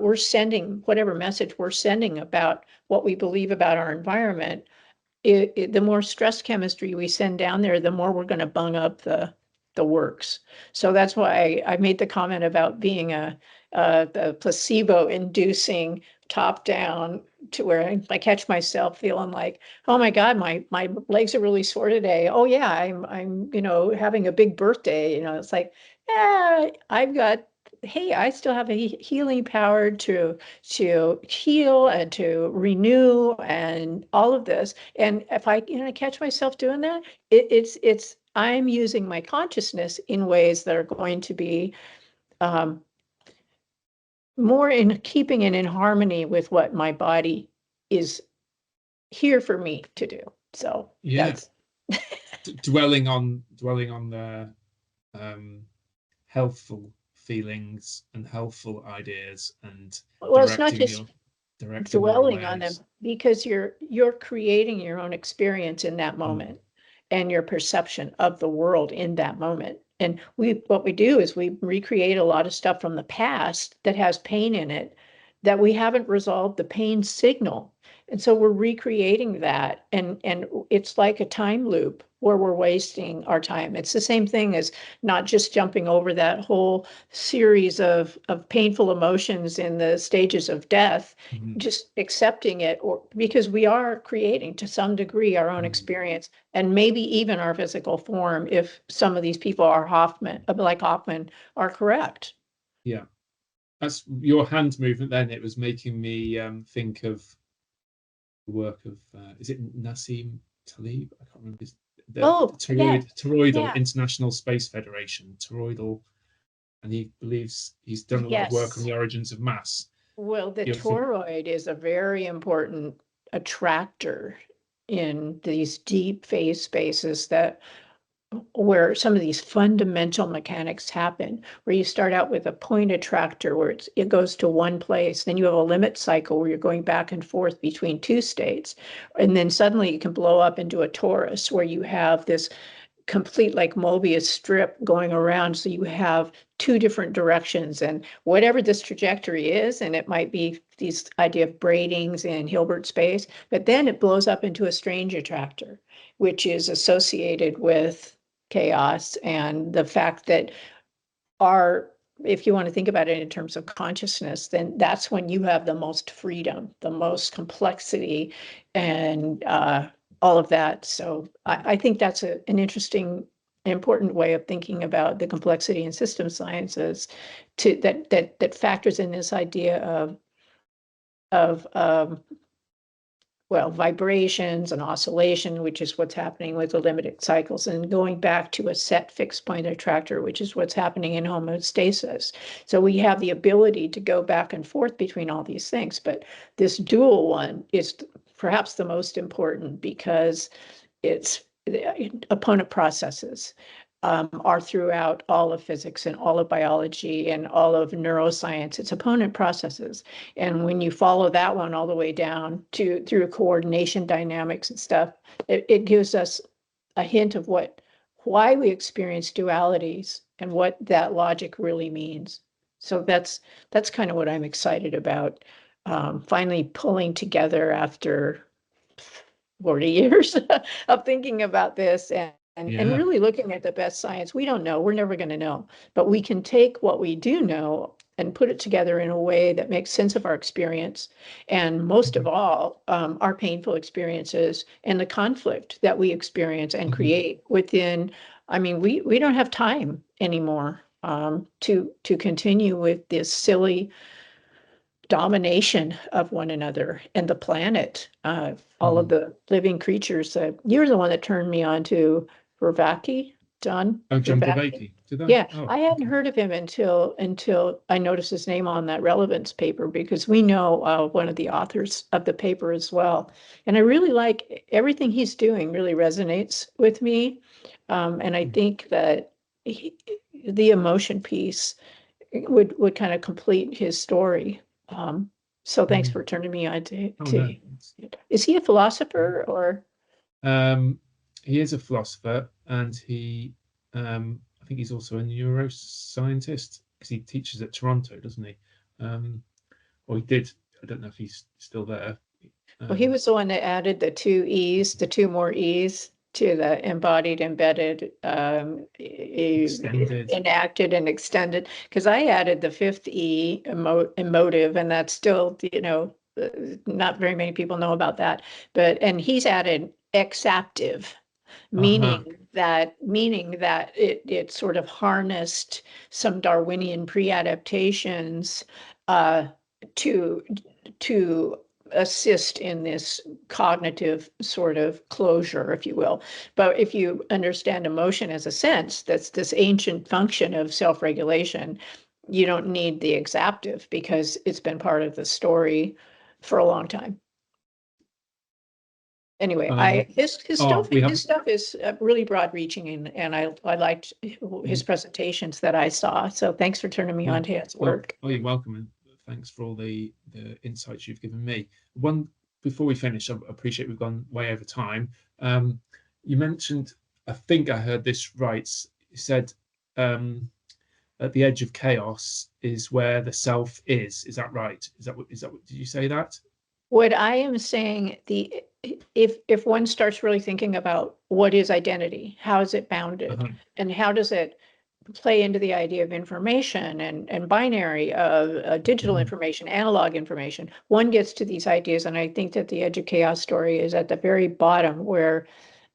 message we're sending about what we believe about our environment, the more stress chemistry we send down there, the more we're going to bung up the works. So that's why I made the comment about being the placebo-inducing top-down, to where I catch myself feeling like, oh my God, my legs are really sore today. Oh yeah, I'm having a big birthday. It's like, hey, I still have a healing power to heal and to renew and all of this. And if I catch myself doing that, I'm using my consciousness in ways that are going to be more in keeping and in harmony with what my body is here for me to do. So that's dwelling on the healthful feelings and healthful ideas, and it's not just dwelling on them, because you're creating your own experience in that moment and your perception of the world in that moment. And what we do is we recreate a lot of stuff from the past that has pain in it, that we haven't resolved the pain signal. And so we're recreating that, and it's like a time loop where we're wasting our time. It's the same thing as not just jumping over that whole series of painful emotions in the stages of death, just accepting it, or because we are creating to some degree our own experience, and maybe even our physical form, if some of these people are like Hoffman, are correct. Yeah. That's your hand movement then. It was making me think of the work of, is it Nassim Taleb? I can't remember Toroidal, International Space Federation, Toroidal, and he believes he's done a lot of work on the origins of mass. Well, the toroid is a very important attractor in these deep phase spaces where some of these fundamental mechanics happen, where you start out with a point attractor where it goes to one place, then you have a limit cycle where you're going back and forth between two states, and then suddenly you can blow up into a torus where you have this complete like Mobius strip going around. So you have two different directions, and whatever this trajectory is, and it might be these idea of braidings in Hilbert space, but then it blows up into a strange attractor, which is associated with chaos and the fact that if you want to think about it in terms of consciousness, then that's when you have the most freedom, the most complexity, and all of that. So I think that's an interesting, important way of thinking about the complexity in system sciences, that factors in this idea of well, vibrations and oscillation, which is what's happening with the limited cycles, and going back to a set fixed point attractor, which is what's happening in homeostasis. So we have the ability to go back and forth between all these things, but this dual one is perhaps the most important because it's opponent processes are throughout all of physics and all of biology and all of neuroscience. It's opponent processes. And when you follow that one all the way down to through coordination dynamics and stuff, it gives us a hint of why we experience dualities and what that logic really means. So that's kind of what I'm excited about. Finally pulling together after 40 years of thinking about this and really looking at the best science. We don't know, we're never going to know, but we can take what we do know and put it together in a way that makes sense of our experience. And most of all, our painful experiences and the conflict that we experience and create within, I mean, we don't have time anymore to continue with this silly domination of one another and the planet, all of the living creatures. You're the one that turned me on to Vervaeke, John. Oh, John Vervaeke. Did I? Yeah, Oh, I hadn't heard of him until I noticed his name on that relevance paper, because we know one of the authors of the paper as well. And I really like everything he's doing, really resonates with me. And I think that the emotion piece would kind of complete his story. So thanks for turning me on to. no. Is he a philosopher or? He is a philosopher, and he, I think he's also a neuroscientist because he teaches at Toronto, doesn't he? Or he did. I don't know if he's still there. Well, he was the one that added the two more E's to the embodied, embedded, Extended. enacted, and extended. Because I added the fifth E, emotive, and that's still, not very many people know about that. And he's added exaptive, meaning that it sort of harnessed some Darwinian pre-adaptations to assist in this cognitive sort of closure, if you will. But if you understand emotion as a sense, that's this ancient function of self-regulation, you don't need the exaptive because it's been part of the story for a long time. Anyway, his stuff is really broad-reaching, and I liked his presentations that I saw. So thanks for turning me on to his work. Oh, you're welcome, and thanks for all the insights you've given me. Before we finish, I appreciate we've gone way over time. You mentioned, I think I heard this right. You said at the edge of chaos is where the self is. Is that right? Is that what? Did you say that? What I am saying, if one starts really thinking about what is identity, how is it bounded, and how does it play into the idea of information and binary, digital information, analog information, one gets to these ideas. And I think that the edge of chaos story is at the very bottom, where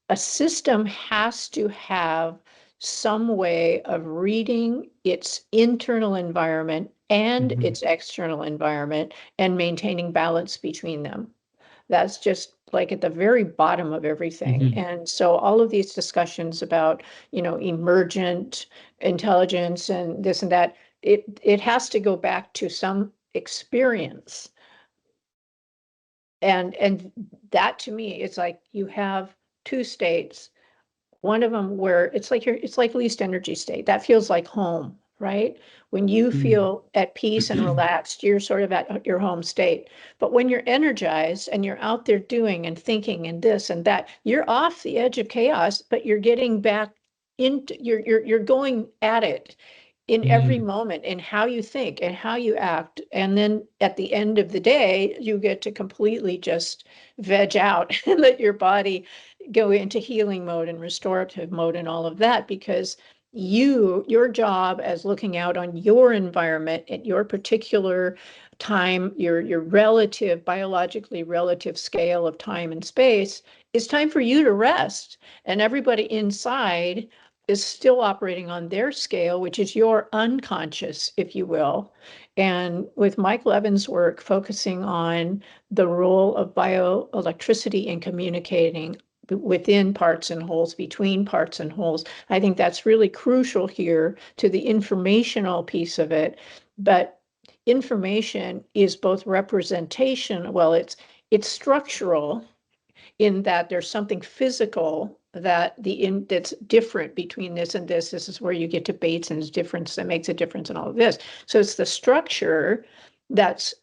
a system has to have some way of reading its internal environment and its external environment and maintaining balance between them. That's just like at the very bottom of everything. And so all of these discussions about, emergent intelligence and this and that, it has to go back to some experience. And that, to me, it's like you have two states. One of them where it's like least energy state. That feels like home, right? When you feel at peace and relaxed, you're sort of at your home state. But when you're energized and you're out there doing and thinking and this and that, you're off the edge of chaos, but you're getting back into, you're going at it in every moment, in how you think and how you act. And then at the end of the day, you get to completely just veg out and let your body go into healing mode and restorative mode and all of that, because your job as looking out on your environment at your particular time, your relative, biologically relative scale of time and space, is time for you to rest. And everybody inside is still operating on their scale, which is your unconscious, if you will. And with Mike Levin's work focusing on the role of bioelectricity in communicating within parts and wholes, between parts and wholes, I think that's really crucial here to the informational piece of it. But information is both representation, well, it's structural in that there's something physical that's different between this and this. This is where you get debates and difference that makes a difference in all of this. So it's the structure that's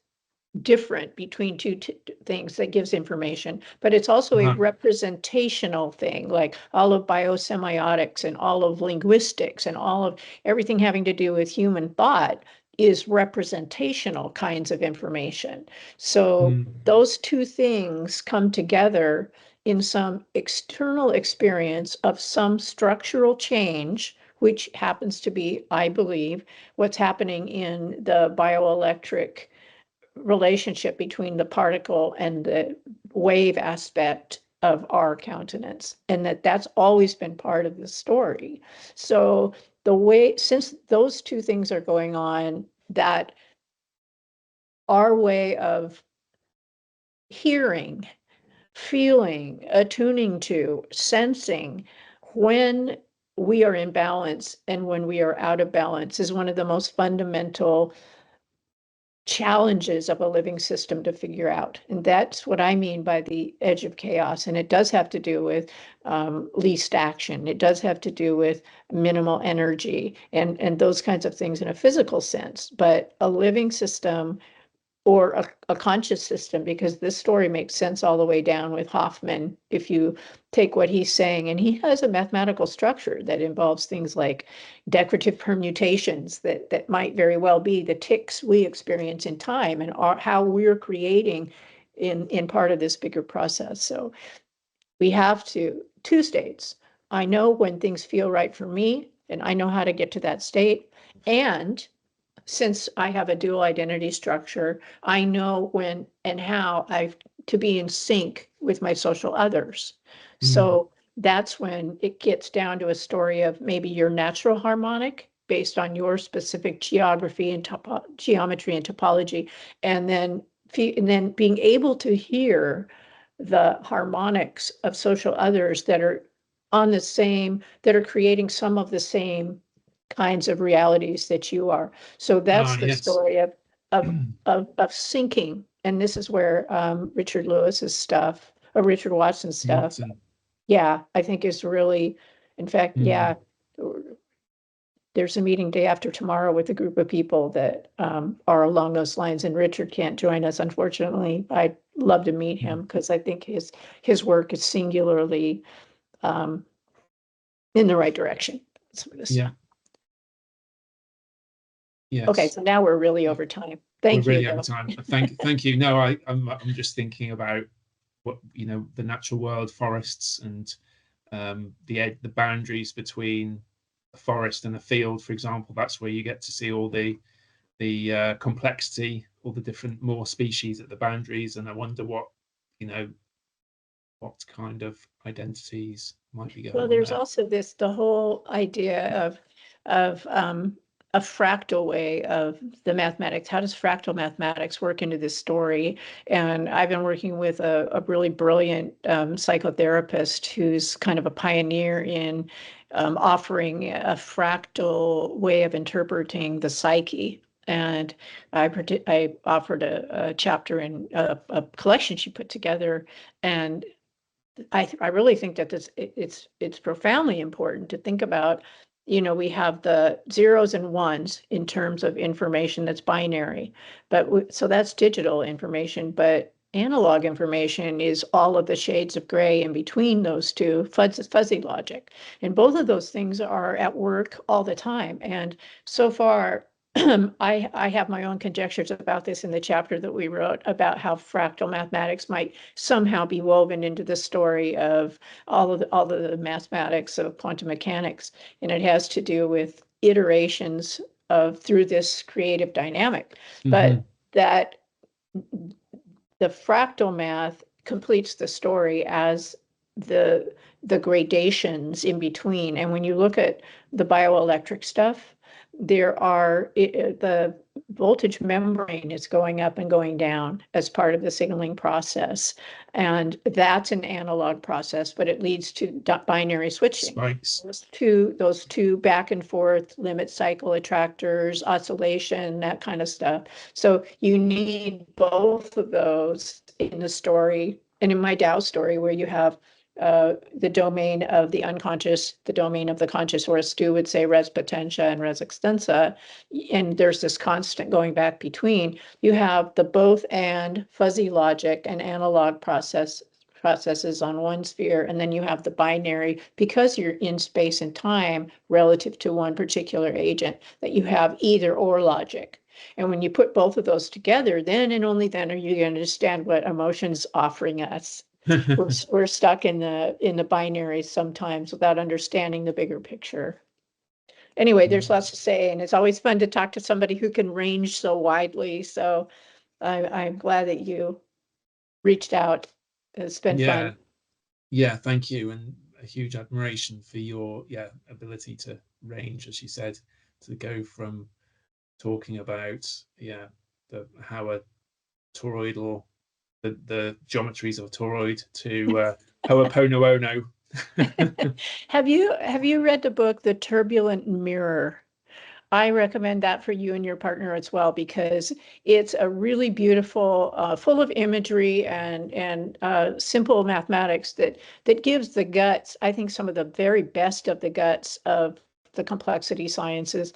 different between two things that gives information, but it's also a representational thing, like all of biosemiotics and all of linguistics and all of everything having to do with human thought is representational kinds of information. So those two things come together in some external experience of some structural change, which happens to be, I believe, what's happening in the bioelectric relationship between the particle and the wave aspect of our countenance, and that's always been part of the story. So the way, since those two things are going on, that our way of hearing, feeling, attuning to, sensing when we are in balance and when we are out of balance is one of the most fundamental challenges of a living system to figure out. And that's what I mean by the edge of chaos. And it does have to do with least action. It does have to do with minimal energy and those kinds of things in a physical sense. But a living system or a conscious system, because this story makes sense all the way down with Hoffman, if you take what he's saying, and he has a mathematical structure that involves things like decorative permutations that might very well be the ticks we experience in time and how we're creating in part of this bigger process. So we have two states. I know when things feel right for me, and I know how to get to that state. And since I have a dual identity structure, I know when and how to be in sync with my social others. So that's when it gets down to a story of maybe your natural harmonic based on your specific geography and geometry and topology, and then being able to hear the harmonics of social others that are that are creating some of the same kinds of realities that you are. So that's the story of syncing. And this is where Richard Lewis's stuff, or Richard Watson's stuff, yeah, I think is really, in fact, yeah, there's a meeting day after tomorrow with a group of people that are along those lines, and Richard can't join us, unfortunately. I'd love to meet him because I think his work is singularly in the right direction. Yeah. Yes. Okay, so now we're really over time. Thank you. We're really over time. Thank you. No, I'm just thinking about what, the natural world, forests, and the boundaries between a forest and a field, for example. That's where you get to see all the complexity, all the different more species at the boundaries. And I wonder what kind of identities might be going on. Well, there's also the whole idea of a fractal way of the mathematics. How does fractal mathematics work into this story? And I've been working with a really brilliant psychotherapist who's kind of a pioneer in offering a fractal way of interpreting the psyche. And I offered a chapter in a collection she put together, and I really think that it's profoundly important to think about. We have the zeros and ones in terms of information that's binary, but so that's digital information, but analog information is all of the shades of gray in between those two, fuzzy logic. And both of those things are at work all the time. And so far, I have my own conjectures about this in the chapter that we wrote about how fractal mathematics might somehow be woven into the story of all of the mathematics of quantum mechanics. And it has to do with iterations through this creative dynamic. But that the fractal math completes the story as the gradations in between. And when you look at the bioelectric stuff, there are the voltage membrane is going up and going down as part of the signaling process. And that's an analog process, but it leads to binary switching. Spikes. Those two back and forth limit cycle attractors, oscillation, that kind of stuff. So you need both of those in the story. And in my Tao story, where you have the domain of the unconscious, the domain of the conscious, or as Stu would say, res potentia and res extensa, and there's this constant going back between, you have the both and fuzzy logic and analog processes on one sphere, and then you have the binary, because you're in space and time relative to one particular agent, that you have either or logic. And when you put both of those together, then and only then are you going to understand what emotion's offering us. We're stuck in the binary sometimes without understanding the bigger picture. Anyway, there's lots to say, and it's always fun to talk to somebody who can range so widely. So I'm glad that you reached out. It's been fun. Yeah, thank you, and a huge admiration for your ability to range, as you said, to go from talking about how a toroidal, the geometries of a toroid, to Ho'oponopono. Have you read the book The Turbulent Mirror? I recommend that for you and your partner as well, because it's a really beautiful, full of imagery and simple mathematics that gives the guts, I think, some of the very best of the guts of the complexity sciences,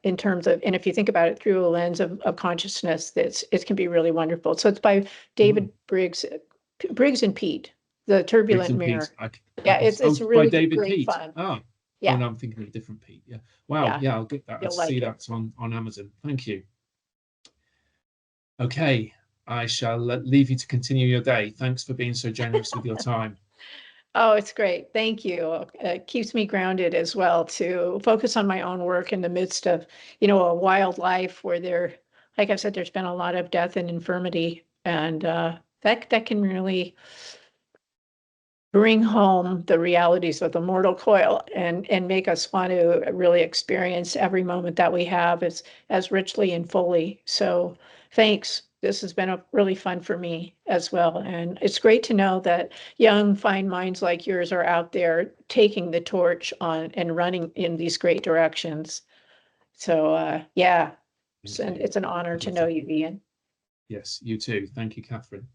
in terms of, and if you think about it through a lens of consciousness, it can be really wonderful. So it's by David Briggs and Pete, The Turbulent Mirror. It's really by David great Pete. fun. Oh. Yeah. Oh, no, I'm thinking of a different Pete. Yeah. Wow. Yeah, I'll get that. I'll see that on Amazon. Thank you. Okay. I shall leave you to continue your day. Thanks for being so generous with your time. Oh, it's great. Thank you. It keeps me grounded as well to focus on my own work in the midst of, a wild life where like I said, there's been a lot of death and infirmity, and that can really bring home the realities of the mortal coil and make us want to really experience every moment that we have as richly and fully. So thanks. This has been really fun for me as well. And it's great to know that young, fine minds like yours are out there taking the torch on and running in these great directions. So it's an honor to know you, Ian. Yes, you too. Thank you, Catherine.